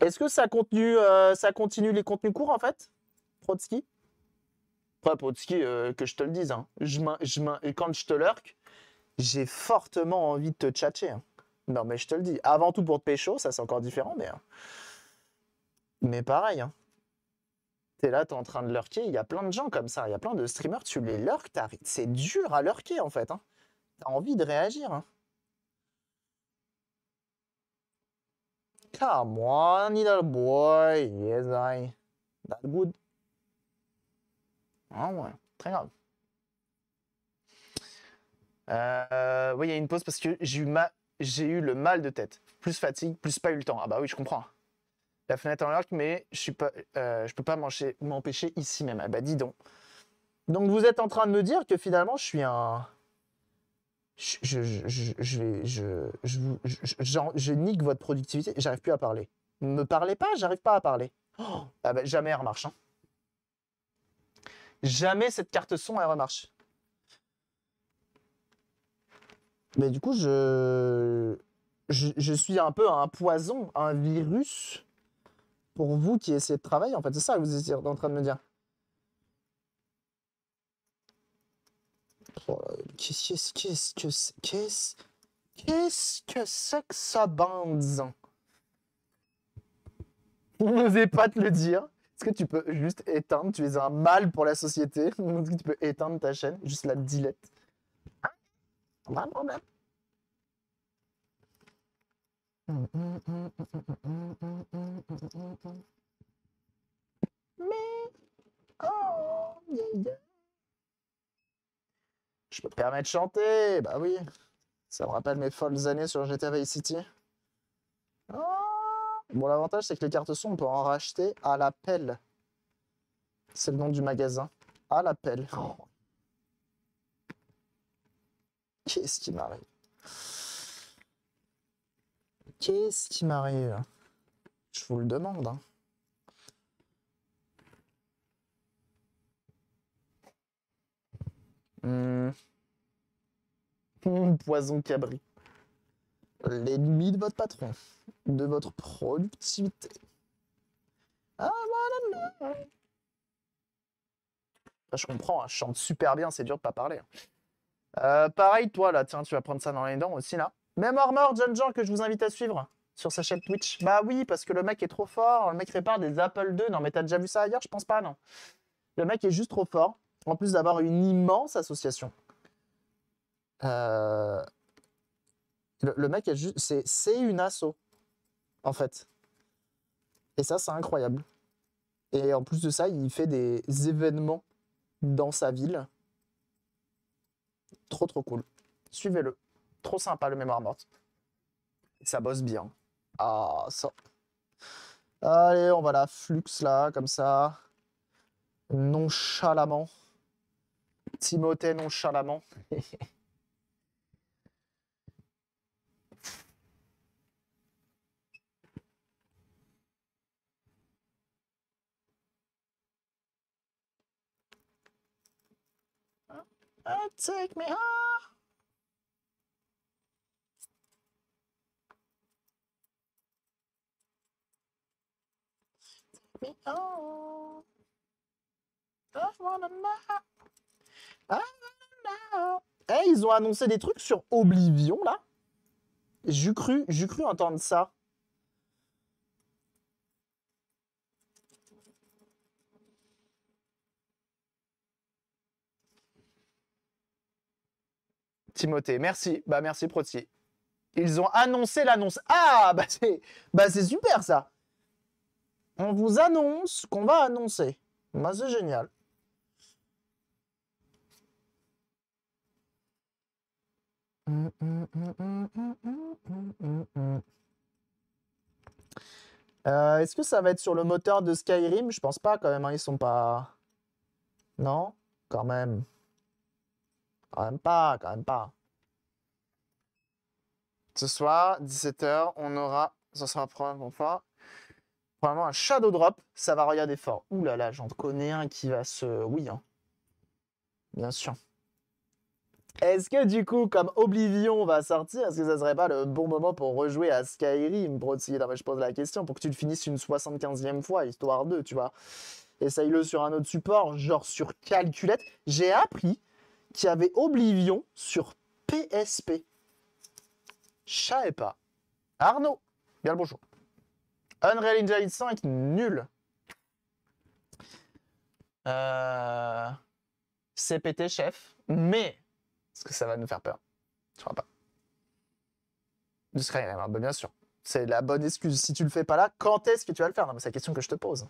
Est-ce que ça continue les contenus courts, en fait, Protsky? Après, Protsky, que je te le dise, hein, quand je te lurk, j'ai fortement envie de te tchatcher, hein. Non, mais je te le dis. Avant tout pour te pécho, ça c'est encore différent, mais pareil, hein. T'es là, t'es en train de lurker, il y a plein de gens comme ça, il y a plein de streamers, tu les lurks, c'est dur à lurker en fait, hein. T'as envie de réagir, hein. Come on, little boy, yes I. That good. Ah ouais, très grave. Oui, il y a une pause parce que j'ai eu le mal de tête. Plus fatigue, plus pas eu le temps. Ah bah oui, je comprends. La fenêtre en lurk, mais je peux pas m'empêcher ici même. Ah bah dis donc. Donc vous êtes en train de me dire que finalement je suis un... Je nique votre productivité, j'arrive plus à parler. Me parlez pas, j'arrive pas à parler. Oh, ah bah, jamais elle remarche, hein. Jamais cette carte son elle remarche. Mais du coup, je suis un peu un poison, un virus pour vous qui essayez de travailler. En fait, c'est ça que vous êtes en train de me dire. Oh, qu'est-ce que c'est que ça, bande? On n'osait pas te le dire. Est-ce que tu peux juste éteindre? Tu es un mal pour la société. Est-ce que tu peux éteindre ta chaîne? Juste la dilette. Mais, oh, yeah, yeah. Je peux me permettre de chanter, bah oui. Ça me rappelle mes folles années sur GTA Vice City. Oh. Bon, l'avantage, c'est que les cartes son, on peut en racheter à la pelle. C'est le nom du magasin. À la pelle. Oh. Qu'est-ce qui m'arrive? Qu'est-ce qui m'arrive? Je vous le demande, hein. Poison cabri. L'ennemi de votre patron. De votre productivité. Ah, voilà. Je comprends, hein, je chante super bien, c'est dur de pas parler. Pareil, toi, là, tiens, tu vas prendre ça dans les dents aussi, là. Même Armor, John Jean, que je vous invite à suivre sur sa chaîne Twitch. Bah oui, parce que le mec est trop fort. Le mec répare des Apple II. Non, mais t'as déjà vu ça ailleurs? Je pense pas, non. Le mec est juste trop fort. En plus d'avoir une immense association. Le mec est juste... C'est une asso, en fait. Et ça, c'est incroyable. Et en plus de ça, il fait des événements dans sa ville. Trop, trop cool. Suivez-le. Trop sympa, le Mémoire Morte. Et ça bosse bien. Ah, ça. Allez, on va la flux, là, comme ça. Nonchalamment. Timothée, nonchalamment. Take me home. Take me home. I wanna know. I wanna know. Eh, ils ont annoncé des trucs sur Oblivion, là. J'ai cru entendre ça. Timothée, merci. Bah, merci, Proti. Ils ont annoncé l'annonce. Ah, bah c'est super, ça. On vous annonce qu'on va annoncer. Bah, c'est génial. Est-ce que ça va être sur le moteur de Skyrim? Je pense pas, quand même, hein. Ils sont pas... Non? Quand même. Quand même pas, quand même pas. Ce soir, 17h, on aura... Ça sera probablement un Shadow Drop. Ça va regarder fort. Ouh là là, j'en connais un qui va se... Oui, hein. bien sûr. Est-ce que du coup, comme Oblivion va sortir, est-ce que ça serait pas le bon moment pour rejouer à Skyrim, Brodsy? Non, mais je pose la question pour que tu le finisses une 75e fois, histoire de, tu vois. Essaye-le sur un autre support, genre sur calculette. J'ai appris qu'il y avait Oblivion sur PSP. Je savais pas. Arnaud, bien le bonjour. Unreal Engine 5, nul. CPT, chef. Mais, est-ce que ça va nous faire peur? Je crois pas. Du Skyrim, hein, bien sûr. C'est la bonne excuse. Si tu le fais pas là, quand est-ce que tu vas le faire? Non, mais c'est la question que je te pose.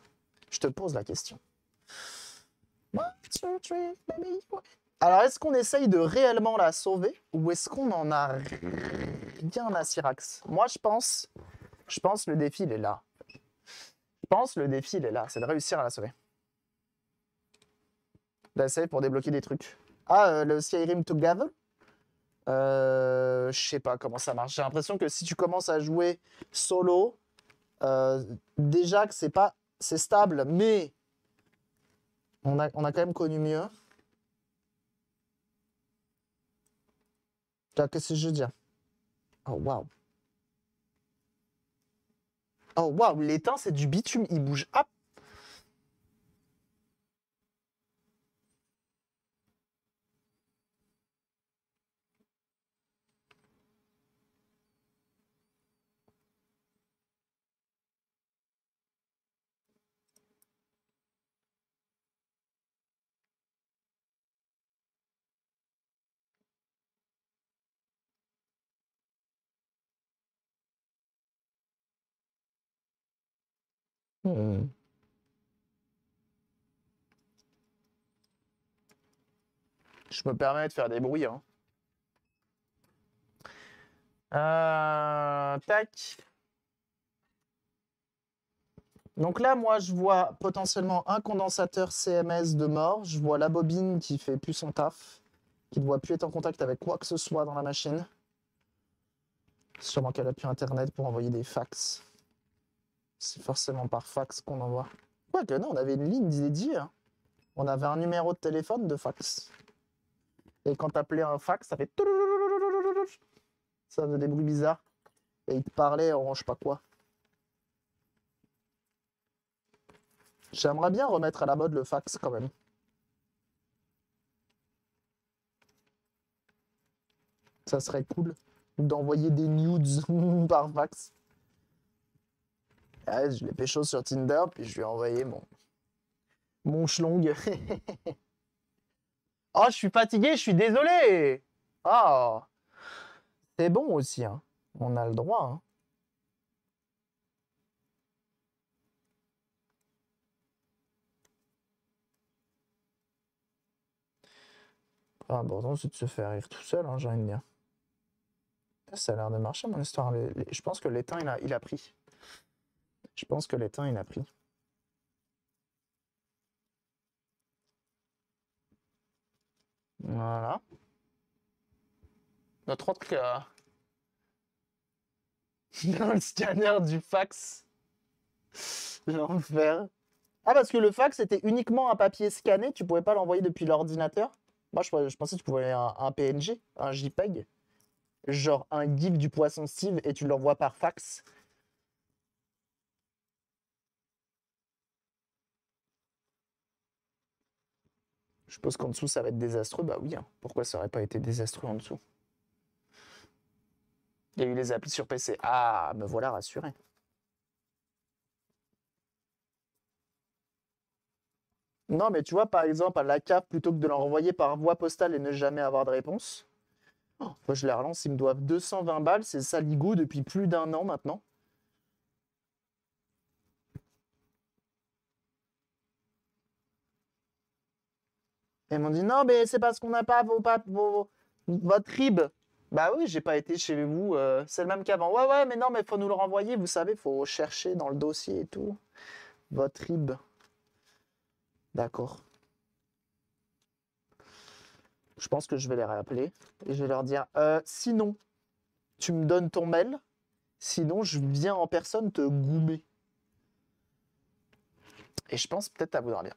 Je te pose la question. Alors, est-ce qu'on essaye de réellement la sauver ou est-ce qu'on en a rien à Syrax? Moi, je pense le défi, il est là. Je pense le défi, il est là. C'est de réussir à la sauver. D'essayer pour débloquer des trucs. Ah, le Skyrim Together? Je sais pas comment ça marche. J'ai l'impression que si tu commences à jouer solo, déjà que c'est stable, mais on a quand même connu mieux. Qu'est-ce que je veux dire? Oh waouh. Oh waouh, l'étain c'est du bitume, il bouge. Hop. Je me permets de faire des bruits. Hein. Tac. Donc là, moi, je vois potentiellement un condensateur CMS de mort. Je vois la bobine qui fait plus son taf, qui ne doit plus être en contact avec quoi que ce soit dans la machine. Sûrement qu'elle a plus Internet pour envoyer des fax. C'est forcément par fax qu'on envoie. Quoique non, on avait une ligne dédiée. Hein. On avait un numéro de téléphone de fax. Et quand t'appelais un fax, ça fait... Ça faisait des bruits bizarres. Et il te parlait en je sais pas quoi. J'aimerais bien remettre à la mode le fax quand même. Ça serait cool d'envoyer des nudes par fax. Ouais, je l'ai pécho sur Tinder, puis je lui ai envoyé mon schlong. Oh, je suis fatigué, je suis désolé. Oh, c'est bon aussi, hein. On a le droit. Hein. L'important, c'est de se faire rire tout seul, hein, j'ai envie de dire. Ça a l'air de marcher, mon histoire. Je pense que l'étain, il a pris. Je pense que l'étain, il a pris. Voilà. Notre autre... dans le scanner du fax. L'enfer. Ah, parce que le fax était uniquement un papier scanné, tu pouvais pas l'envoyer depuis l'ordinateur? Moi, je pensais que tu pouvais un PNG, un JPEG. Genre un GIF du poisson Steve et tu l'envoies par fax. Je suppose qu'en dessous, ça va être désastreux. Bah oui, hein. Pourquoi ça aurait pas été désastreux en dessous? Il y a eu les applis sur PC. Ah, me voilà rassuré. Non, mais tu vois, par exemple, à la CAF, plutôt que de l'envoyer par voie postale et ne jamais avoir de réponse, moi je les relance, ils me doivent 220 balles, c'est saligo depuis plus d'un an maintenant. Et ils m'ont dit non, mais c'est parce qu'on n'a pas votre RIB. Bah oui, j'ai pas été chez vous, c'est le même qu'avant. Ouais, ouais, mais non, mais faut nous le renvoyer, vous savez, faut chercher dans le dossier et tout. Votre RIB. D'accord. Je pense que je vais les réappeler et je vais leur dire sinon, tu me donnes ton mail, sinon je viens en personne te goumer. Et je pense peut-être à vouloir bien.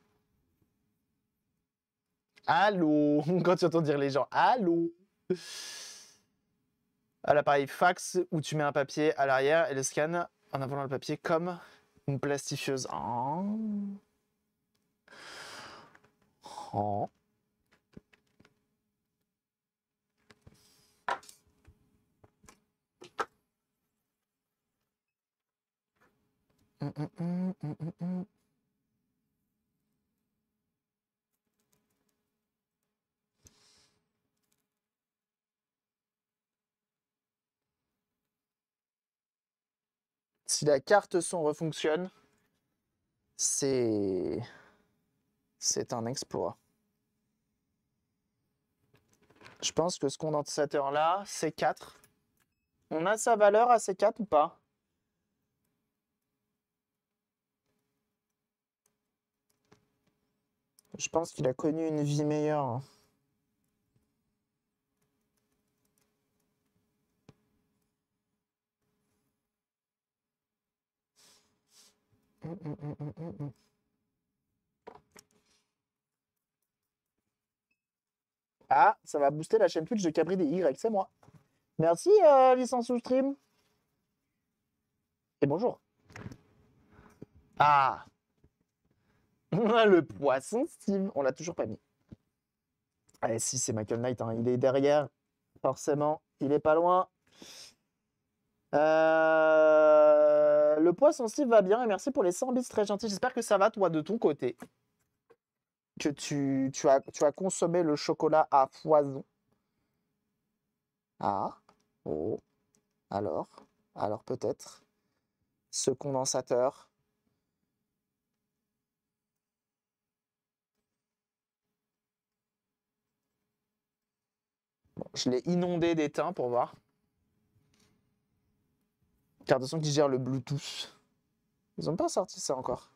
Allô? Quand tu entends dire les gens, allô? À l'appareil fax où tu mets un papier à l'arrière et le scan en avant le papier comme une plastifieuse. Oh. Oh. Mm. Si la carte son refonctionne, c'est un exploit. Je pense que ce condensateur-là, C4, on a sa valeur à C4 ou pas? Je pense qu'il a connu une vie meilleure. Ah, ça va booster la chaîne Twitch de Cabri des Y, c'est moi. Merci, licence ou stream. Et bonjour. Ah, le poisson Steve, on l'a toujours pas mis. Allez, si, c'est Michael Knight, hein. Il est derrière, forcément, il est pas loin. Le poisson Steve va bien et merci pour les 100 bits, très gentil. J'espère que ça va, toi, de ton côté. Que tu as consommé le chocolat à foison. Ah, oh, alors peut-être ce condensateur. Bon, je l'ai inondé d'étain pour voir. Carte de son qui gère le Bluetooth. Ils n'ont pas sorti ça encore.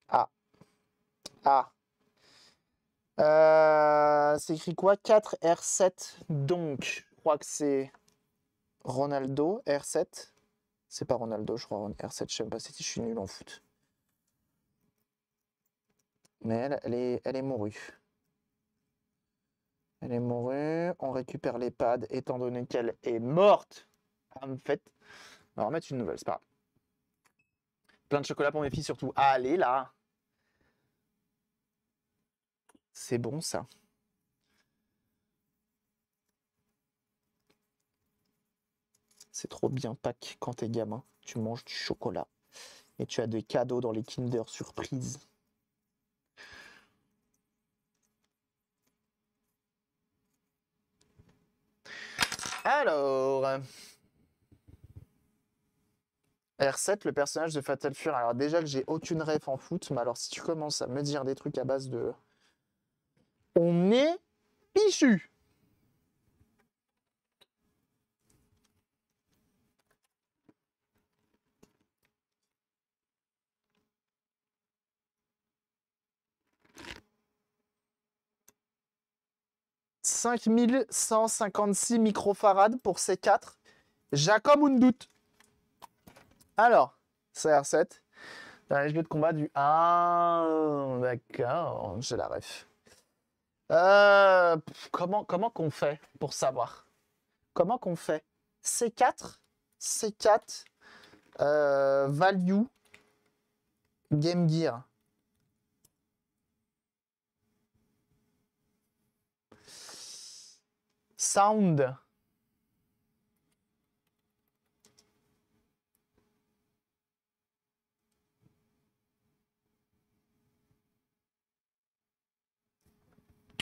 Ah. Ah. C'est écrit quoi? 4R7. Donc, je crois que c'est Ronaldo, R7. C'est pas Ronaldo, je crois. R7, je sais pas si je suis nul en foot. Mais elle est mourue. Elle est mourue. On récupère les pads étant donné qu'elle est morte. En fait, on va remettre une nouvelle, c'est pas grave. Plein de chocolat pour mes filles surtout. Allez là. C'est bon ça. C'est trop bien Pâques quand t'es gamin. Tu manges du chocolat. Et tu as des cadeaux dans les Kinder Surprise. Alors... R7, le personnage de Fatal Fury. Alors déjà que j'ai aucune ref en foot, mais alors si tu commences à me dire des trucs à base de... On est pichu. « 5156 microfarad pour ces 4. Jacob Undout. Alors, c'est R7. Dans les jeux de combat du... Ah, d'accord, j'ai la ref. Comment qu'on fait pour savoir? Comment qu'on fait? C4, Value, Game Gear. Sound.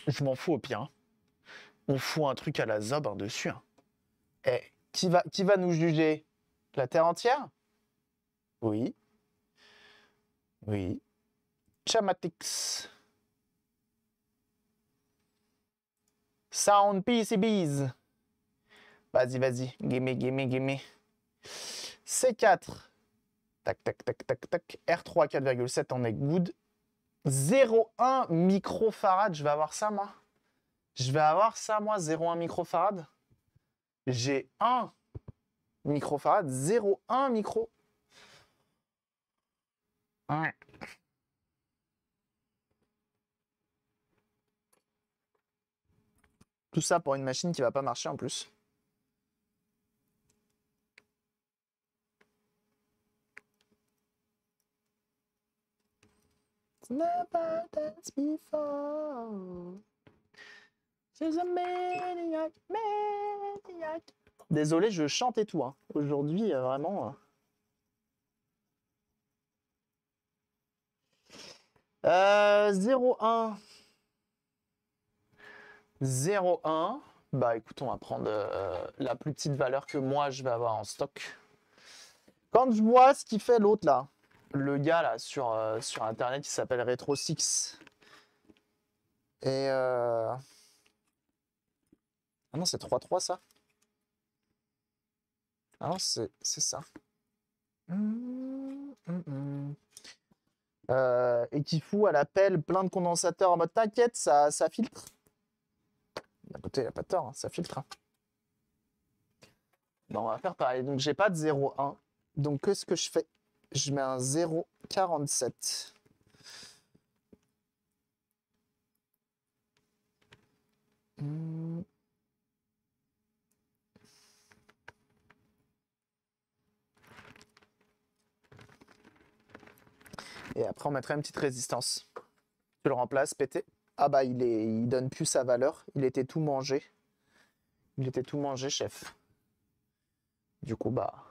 Je m'en fous au pire. Hein. On fout un truc à la zob hein, dessus. Hein. Eh, qui va nous juger? La Terre entière? Oui. Oui. Chamatix. Sound PCBs. Vas-y. Gimme. C4. Tac. R3, 4,7 en est good. 0,1 microfarad. Je vais avoir ça, moi. 0,1 microfarad. J'ai 1 microfarad, 0,1 micro. Ouais. Tout ça pour une machine qui va pas marcher en plus. Never danced before. She's a maniac, maniac. Désolé, je chante et tout. Hein. Aujourd'hui, vraiment. 0,1. 0,1. Bah écoute, on va prendre la plus petite valeur que moi je vais avoir en stock. Quand je vois ce qu'il fait l'autre là, le gars là sur internet qui s'appelle Retro6. Et ah non, c'est 3,3 ça. Ah non, c'est ça. Et qui fout à l'appel plein de condensateurs en mode t'inquiète, ça filtre. D'un côté, il a pas tort, hein, ça filtre. Hein. Bon, on va faire pareil. Donc, j'ai pas de 0,1. Donc, qu'est-ce que je fais? Je mets un 0,47. Et après, on mettrait une petite résistance. Tu le remplaces, pété. Ah bah, il donne plus sa valeur. Il était tout mangé. Il était tout mangé, chef. Du coup, bah...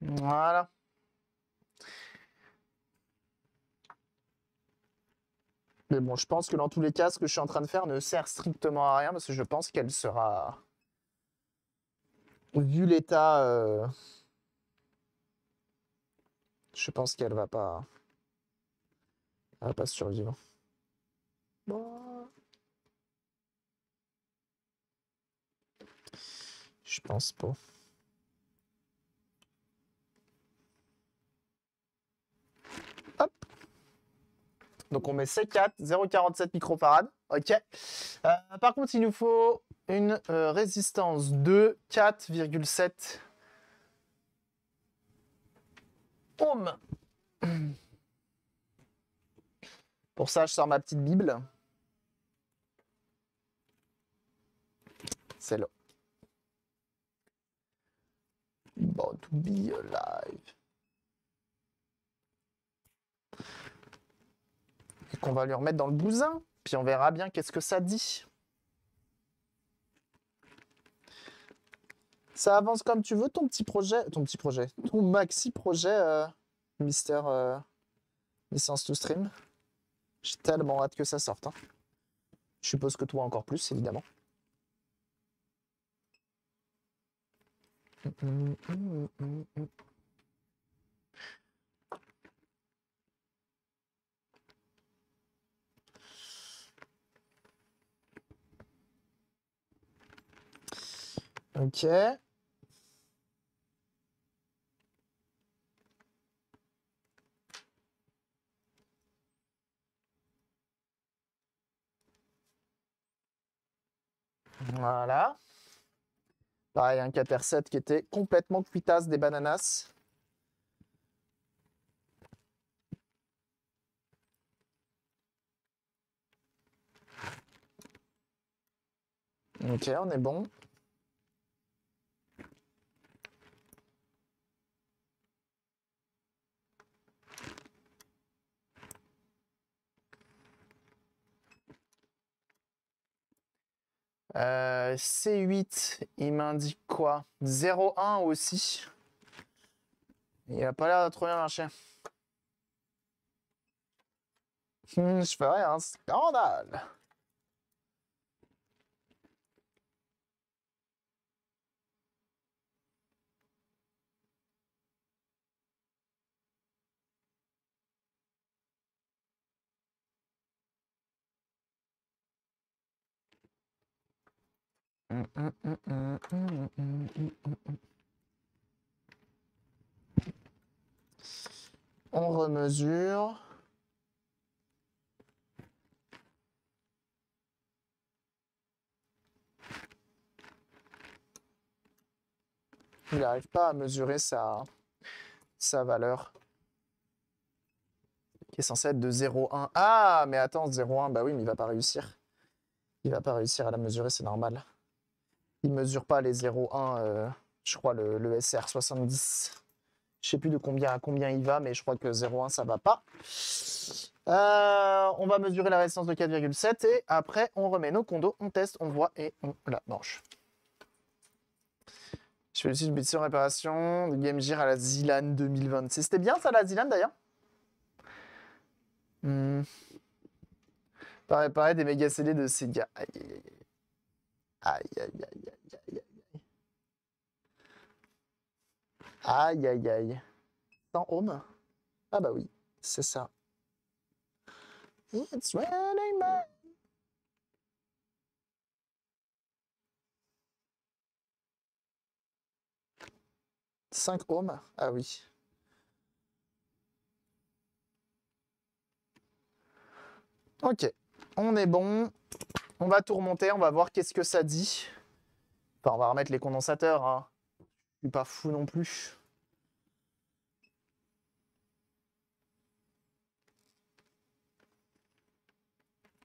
Voilà. Mais bon, je pense que dans tous les cas, ce que je suis en train de faire ne sert strictement à rien parce que je pense qu'elle sera... Vu l'état... Je pense qu'elle va pas... Elle va pas survivre. Bon. Je pense pas. Hop. Donc on met C4, 0,47 microfarad. Ok. Par contre, il nous faut une résistance de 4,7 ohms. Pour ça, je sors ma petite Bible. C'est là. Born to be alive. Et qu'on va lui remettre dans le bousin. Puis on verra bien qu'est-ce que ça dit. Ça avance comme tu veux ton petit projet. Ton maxi projet, Mister Licence to Stream. J'ai tellement hâte que ça sorte. Hein. Je suppose que toi encore plus, évidemment. Ok. Voilà. Pareil, un 4R7 qui était complètement cuitasse des bananas. Ok, on est bon. C8, il m'indique quoi? 0,1 aussi. Il a pas l'air de trop bien marcher. Je ferais un scandale. On remesure. Il n'arrive pas à mesurer sa valeur, qui est censée être de 0,1. Ah, mais attends, 0,1, bah oui, mais il va pas réussir. Il va pas réussir à la mesurer, c'est normal. Il mesure pas les 0,1, je crois, le SR70. Je sais plus de combien à combien il va, mais je crois que 0,1, ça va pas. On va mesurer la résistance de 4,7 et après, on remet nos condos, on teste, on voit et on la mange. Je fais aussi une petite réparation de Game Gear à la Zilan 2026. C'était bien ça, la Zilan, d'ailleurs? Pareil, des méga CD de Sega. Aïe, aïe, aïe, aïe, aïe, aïe, aïe, aïe, aïe, aïe. 100 ohms? Ah bah oui, c'est ça. It's raining man. « 5 ohms? Ah oui. Ok, on est bon. On va tout remonter, on va voir qu'est-ce que ça dit. Enfin, on va remettre les condensateurs, hein. Je suis pas fou non plus.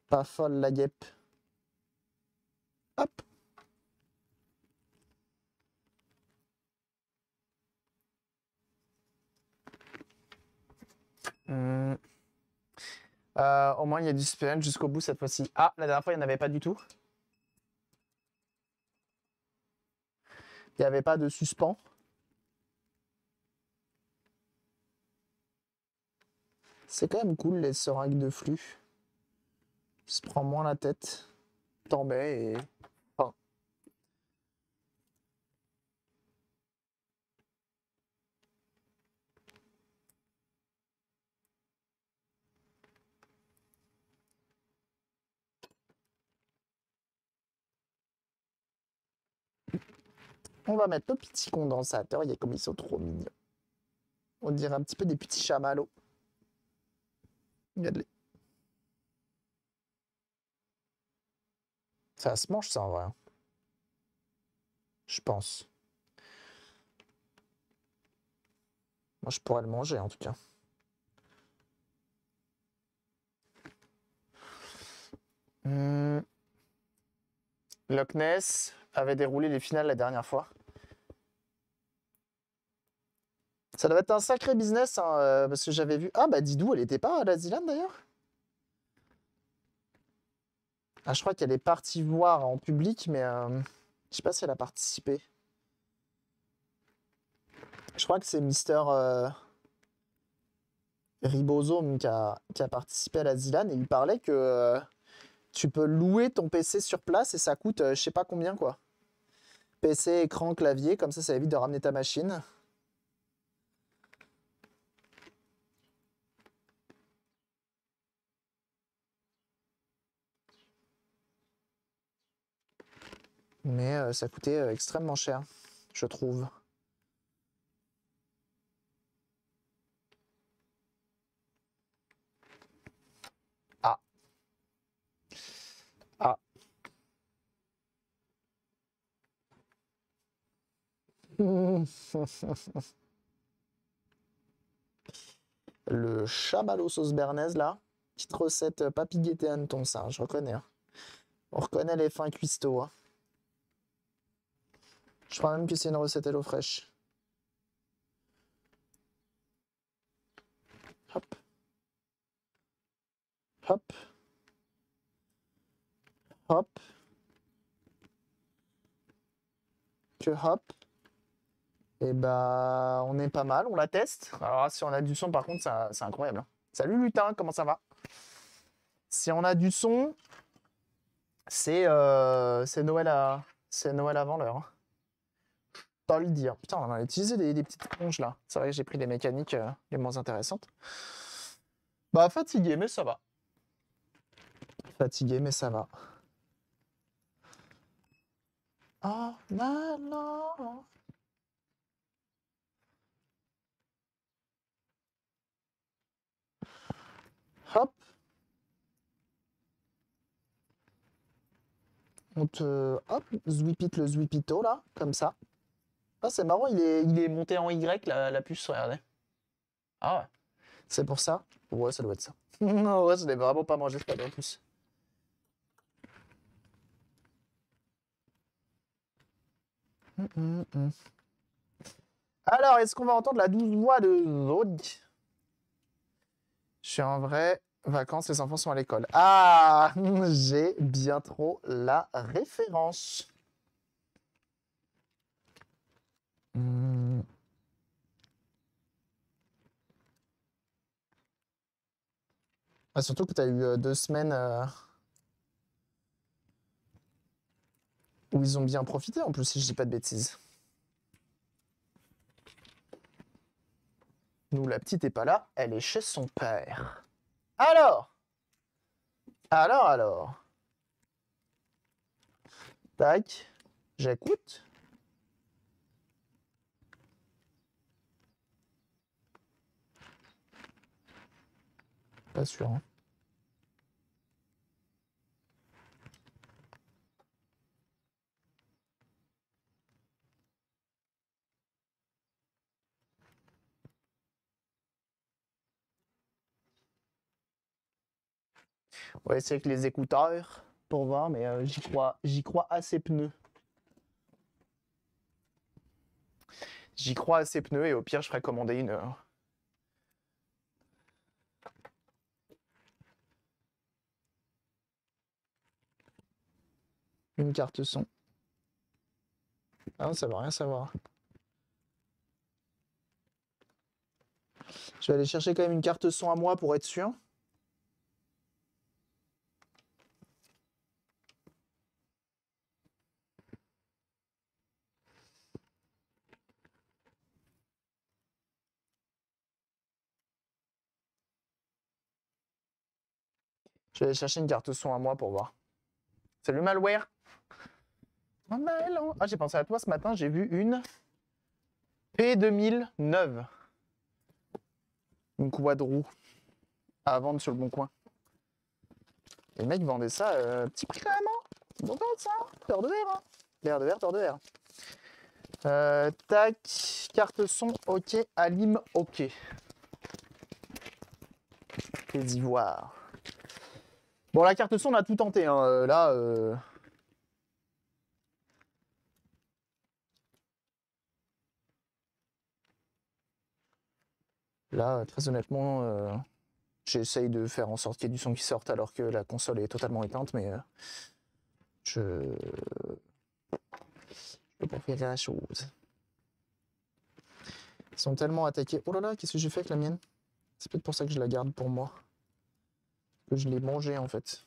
Pas folle la guêpe. Hop. Au moins, il y a du suspense jusqu'au bout cette fois-ci. Ah, la dernière fois, il n'y en avait pas du tout. Il n'y avait pas de suspens. C'est quand même cool, les seringues de flux. Il se prend moins la tête. T'en mets et... Enfin. On va mettre nos petits condensateurs. Il y a comme ils sont trop mignons. On dirait un petit peu des petits chamallows. Regarde-les. Ça se mange ça en vrai. Je pense. Moi, je pourrais le manger en tout cas. Loch Ness avait déroulé les finales la dernière fois. Ça doit être un sacré business, hein, parce que j'avais vu... Ah bah Didou, elle était pas à la Zilan d'ailleurs? Ah, je crois qu'elle est partie voir en public, mais je sais pas si elle a participé. Je crois que c'est Mister Ribosome qui a participé à la Zilan et il parlait que tu peux louer ton PC sur place et ça coûte je sais pas combien quoi. PC, écran, clavier, comme ça évite de ramener ta machine. Mais ça coûtait extrêmement cher, je trouve. Ah. Ah. Le chamallow sauce bernaise là. Petite recette papy guetté hanneton, ça, je reconnais. Hein. On reconnaît les fins cuistots. Hein. Je crois même que c'est une recette Hello Fresh. Hop. Hop. Hop. Que hop. Et bah, on est pas mal, on la teste. Alors, si on a du son, par contre, c'est incroyable. Hein. Salut Lutin, comment ça va? Si on a du son, c'est Noël avant l'heure. Hein. Pas le dire. Putain, on a utilisé des petites tronches là. C'est vrai que j'ai pris des mécaniques les moins intéressantes. Bah, fatigué, mais ça va. Fatigué, mais ça va. all night long. Hop. On te... Hop, zwipit le zwipito, là, comme ça. Ah, c'est marrant, il est monté en Y, la puce, regardez. Ah ouais. C'est pour ça? Ouais, ça doit être ça. Non, ouais, je l'ai vraiment pas mangé, c'est pas bien en plus. Alors, est-ce qu'on va entendre la douce voix de Zod? Je suis en vrai vacances, les enfants sont à l'école. Ah, j'ai bien trop la référence. Ah, surtout que tu as eu 2 semaines où ils ont bien profité, en plus, si je dis pas de bêtises. Nous, la petite est pas là, elle est chez son père. Alors, alors. Tac, j'écoute. Pas sûr. Hein. On va essayer avec les écouteurs pour voir, mais j'y crois à ces pneus. J'y crois à ces pneus et au pire, je ferai commander une carte son. Ah, ça va rien savoir. Je vais aller chercher quand même une carte son à moi pour être sûr. Je vais aller chercher une carte son à moi pour voir. C'est le malware. Ah, j'ai pensé à toi ce matin, j'ai vu une P2009. Une quadroue à vendre sur le bon coin. Les mecs vendaient ça petit prix quand même. Hein. Bon vendre ça. Peur de verre. Hein. L'air de verre, peur de verre. Tac, carte son, ok, Alim, ok. Les ivoires. Bon, la carte son, on a tout tenté. Hein. Là, très honnêtement, j'essaye de faire en sorte qu'il y ait du son qui sorte alors que la console est totalement éteinte, mais je peux pas faire la chose. Ils sont tellement attaqués. Oh là là, qu'est-ce que j'ai fait avec la mienne? C'est peut-être pour ça que je la garde pour moi. Que je l'ai mangée en fait.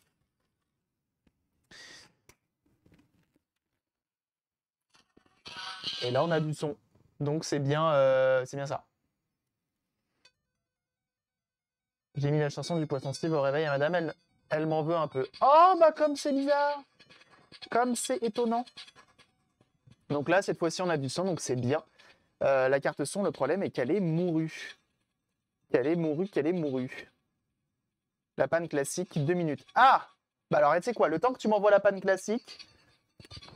Et là, on a du son. Donc c'est bien ça. J'ai mis la chanson du Poisson Steve au réveil à madame, elle m'en veut un peu. Oh, bah comme c'est bizarre. Comme c'est étonnant. Donc là, cette fois-ci, on a du son, donc c'est bien. La carte son, le problème est qu'elle est mourue. Qu'elle est mourue. La panne classique, 2 minutes. Ah! Bah alors, tu sais quoi, le temps que tu m'envoies la panne classique,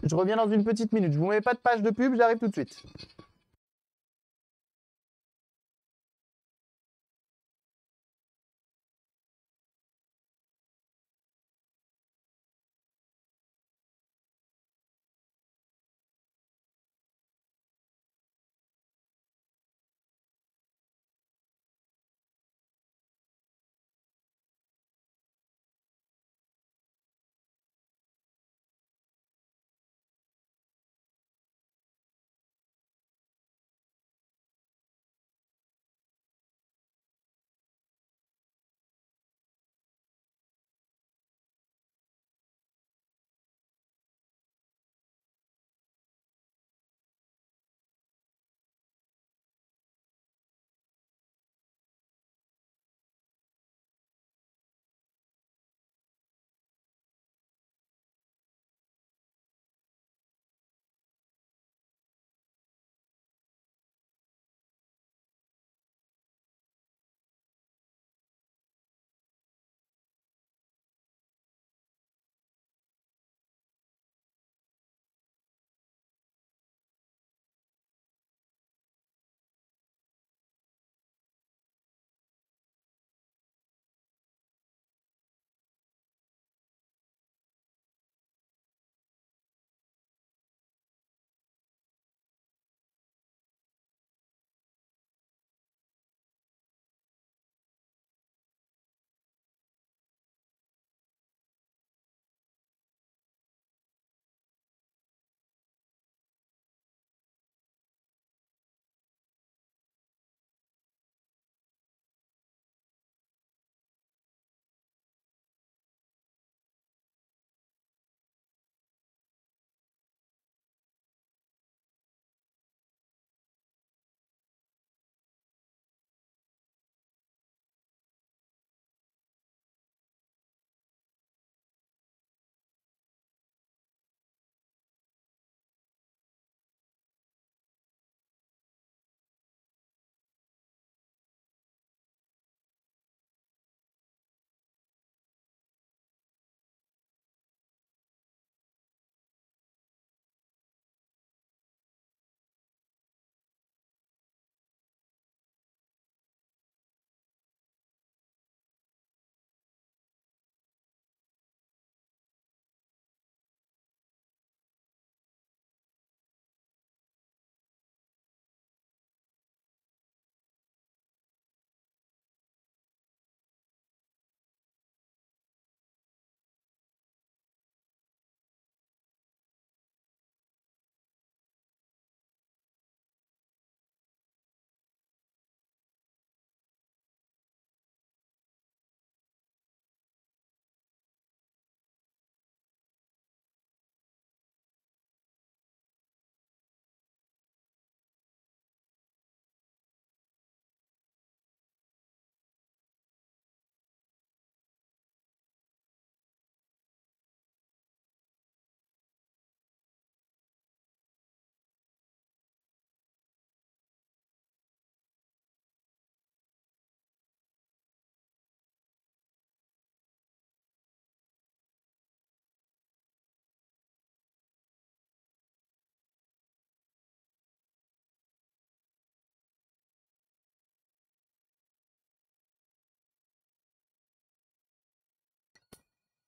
je reviens dans une petite minute. Je vous mets pas de page de pub, j'arrive tout de suite.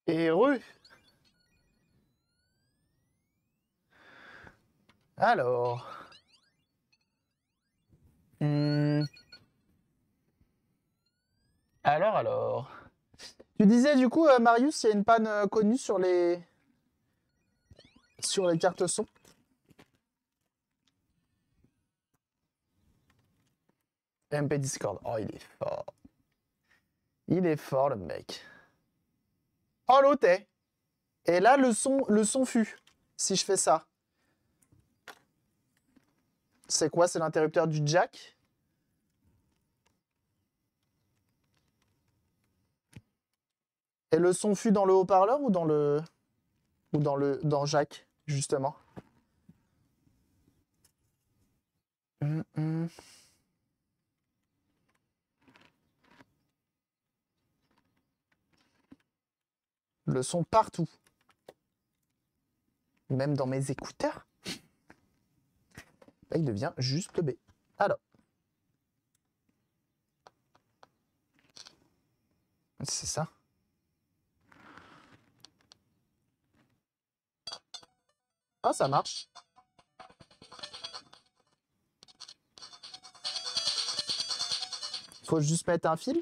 Heureux. Alors. Hmm, alors. Tu disais du coup, Marius, il y a une panne connue sur les cartes son. MP Discord. Oh, il est fort. Il est fort, le mec. Oh, l'autre. Et là, le son fut. Si je fais ça. C'est quoi? C'est l'interrupteur du jack? Et le son fut dans le haut-parleur ou dans le... Ou dans jack, justement? Hum. Le son partout. Même dans mes écouteurs. Là, il devient juste B. Alors. C'est ça. Ah, ça marche. Faut juste mettre un fil.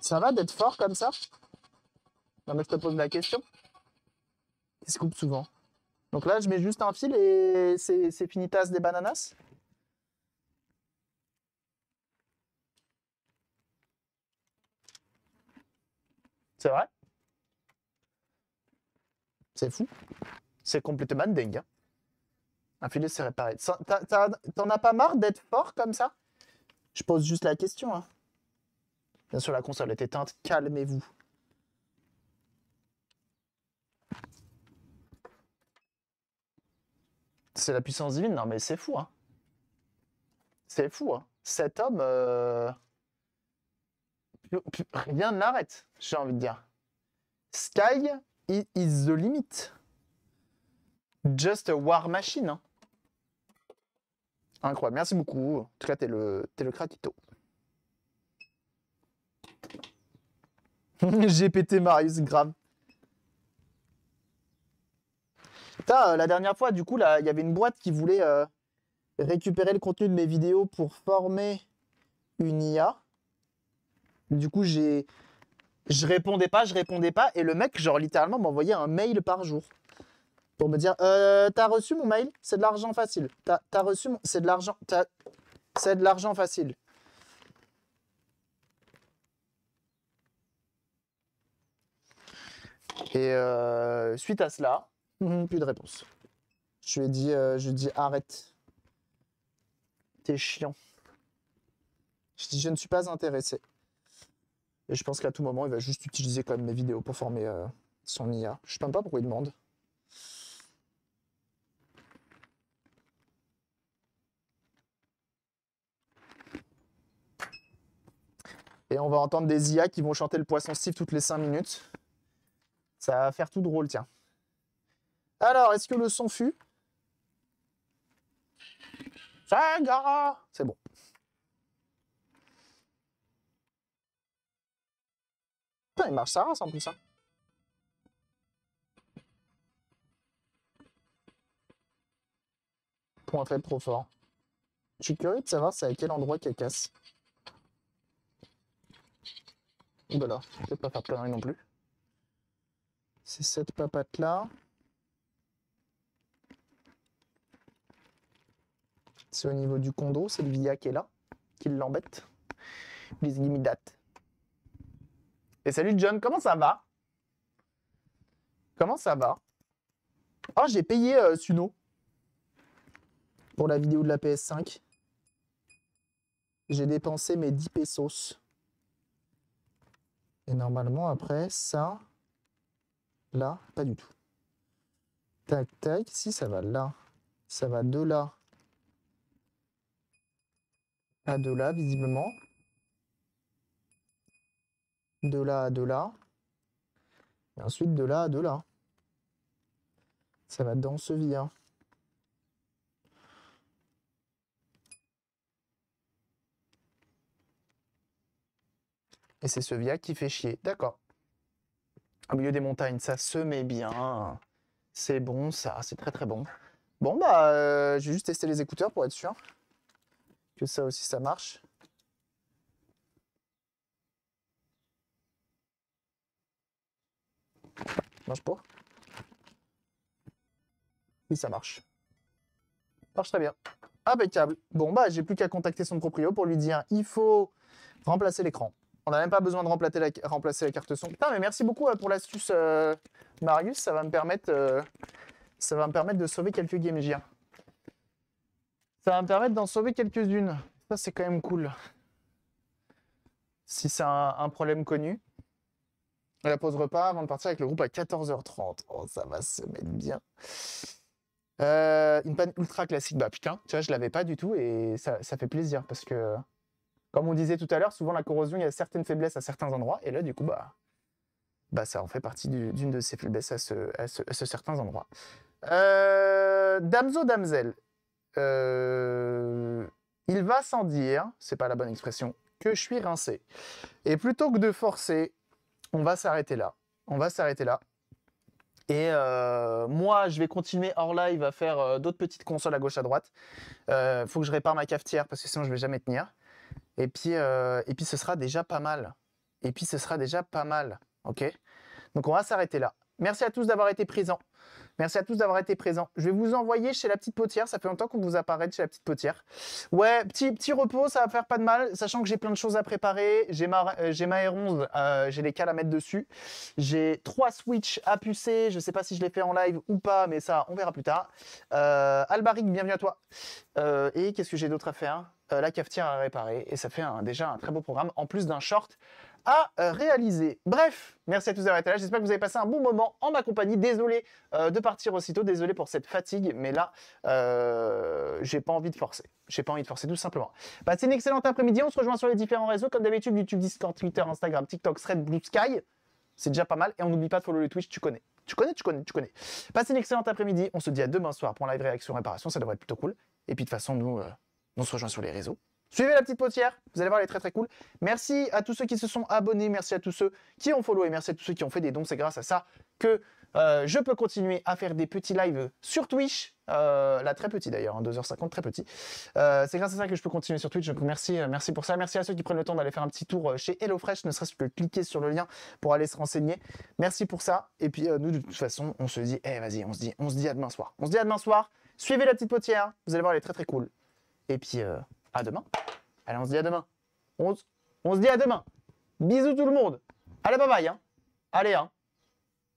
Ça va d'être fort comme ça? Non, mais je te pose la question. Il se coupe souvent. Donc là, je mets juste un fil et c'est finitas des bananas. C'est vrai? C'est fou. C'est complètement dingue. Hein. Un filet, c'est réparé. T'en as pas marre d'être fort comme ça? Je pose juste la question. Hein. Bien sûr, la console est éteinte. Calmez-vous. C'est la puissance divine. Non, mais c'est fou. Hein. C'est fou. Hein. Cet homme... rien ne l'arrête, j'ai envie de dire. Sky is the limit. Just a war machine. Hein. Incroyable, merci beaucoup. En tout cas, t'es le craquito. J'ai pété Marius, grave. Putain, la dernière fois, du coup, il y avait une boîte qui voulait récupérer le contenu de mes vidéos pour former une IA. Du coup, je répondais pas, et le mec, genre, littéralement, m'envoyait un mail par jour. Pour me dire, t'as reçu mon mail? C'est de l'argent facile. T'as reçu mon... C'est de l'argent... C'est de l'argent facile. Et suite à cela, plus de réponse. Je lui ai dit, arrête. T'es chiant. Je dis, je ne suis pas intéressé. Et je pense qu'à tout moment, il va juste utiliser quand même mes vidéos pour former son IA. Je sais même pas pourquoi il demande. Et on va entendre des IA qui vont chanter le poisson Steve toutes les 5 minutes. Ça va faire tout drôle, tiens. Alors, est-ce que le son fut? C'est bon. Putain, il marche sa race en plus. Hein. Point faible trop fort. Je suis curieux de savoir c'est à quel endroit qu'elle casse. Oula, je vais pas faire de conneries non plus. C'est cette papate-là. C'est au niveau du condo, c'est le VIA qui est là, qui l'embête. Please give me that. Et salut John, comment ça va? Comment ça va? Oh, j'ai payé Suno pour la vidéo de la PS5. J'ai dépensé mes 10 pesos. Et normalement, après, ça, là, pas du tout. Tac, tac, si ça va là. Ça va de là à de là, visiblement. De là à de là. Et ensuite, de là à de là. Ça va dans ce via. Et c'est ce via qui fait chier. D'accord. Au milieu des montagnes, ça se met bien. C'est bon, ça. C'est très très bon. Bon, bah, je vais juste tester les écouteurs pour être sûr que ça aussi, ça marche. Marche pas? Oui, ça marche. Marche très bien. Impeccable. Bon, bah, j'ai plus qu'à contacter son proprio pour lui dire il faut remplacer l'écran. On n'a même pas besoin de remplacer la carte son. Putain, mais merci beaucoup pour l'astuce, Marius. Ça va me permettre de sauver quelques Game Gear. Ça va me permettre d'en sauver quelques-unes. Ça, c'est quand même cool. Si c'est un problème connu. La pause repas avant de partir avec le groupe à 14h30. Oh, ça va se mettre bien. Une panne ultra classique. Bah putain, tu vois, je l'avais pas du tout et ça fait plaisir parce que, comme on disait tout à l'heure, souvent la corrosion, il y a certaines faiblesses à certains endroits et là, du coup, bah ça en fait partie d'une de ces faiblesses à ce certains endroits. Damso Damsel. Il va sans dire, c'est pas la bonne expression, que je suis rincé. Et plutôt que de forcer, on va s'arrêter là. On va s'arrêter là. Et moi, je vais continuer hors live à faire d'autres petites consoles à gauche à droite. Faut que je répare ma cafetière parce que sinon je vais jamais tenir. Et puis ce sera déjà pas mal. Ok. Donc on va s'arrêter là. Merci à tous d'avoir été présents. Merci à tous d'avoir été présents. Je vais vous envoyer chez la petite potière. Ça fait longtemps qu'on vous apparaît chez la petite potière. Ouais, petit repos, ça va faire pas de mal. Sachant que j'ai plein de choses à préparer. J'ai ma R11, j'ai les cales à mettre dessus. J'ai 3 Switch à pucer. Je sais pas si je les fais en live ou pas, mais ça, on verra plus tard. Albaric, bienvenue à toi. Et qu'est-ce que j'ai d'autre à faire? La cafetière à réparer. Et ça fait déjà un très beau programme, en plus d'un short à réaliser. Bref, merci à tous d'avoir été là. J'espère que vous avez passé un bon moment en ma compagnie. Désolé de partir aussitôt, désolé pour cette fatigue, mais là, j'ai pas envie de forcer. J'ai pas envie de forcer, tout simplement. Passez une excellente après-midi. On se rejoint sur les différents réseaux, comme d'habitude, YouTube, Discord, Twitter, Instagram, TikTok, Thread, Blue Sky. C'est déjà pas mal. Et on n'oublie pas de follow le Twitch, tu connais. Passez une excellente après-midi. On se dit à demain soir pour un live réaction réparation. Ça devrait être plutôt cool. Et puis de toute façon, nous, on se rejoint sur les réseaux. Suivez la petite potière, vous allez voir, elle est très très cool. Merci à tous ceux qui se sont abonnés, merci à tous ceux qui ont follow et merci à tous ceux qui ont fait des dons. C'est grâce à ça que je peux continuer à faire des petits lives sur Twitch. Là, très petit d'ailleurs, 2h50, très petit. C'est grâce à ça que je peux continuer sur Twitch. Donc merci pour ça. Merci à ceux qui prennent le temps d'aller faire un petit tour chez HelloFresh, ne serait-ce que cliquer sur le lien pour aller se renseigner. Merci pour ça. Et puis nous, de toute façon, on se dit, vas-y, on se dit à demain soir. Suivez la petite potière, vous allez voir, elle est très très cool. Et puis à demain. Allez, on se dit à demain. On se dit à demain. Bisous tout le monde. Allez, bye bye. Hein. Allez, hein.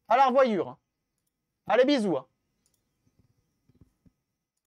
À la revoyure. Hein. Allez, bisous. Hein.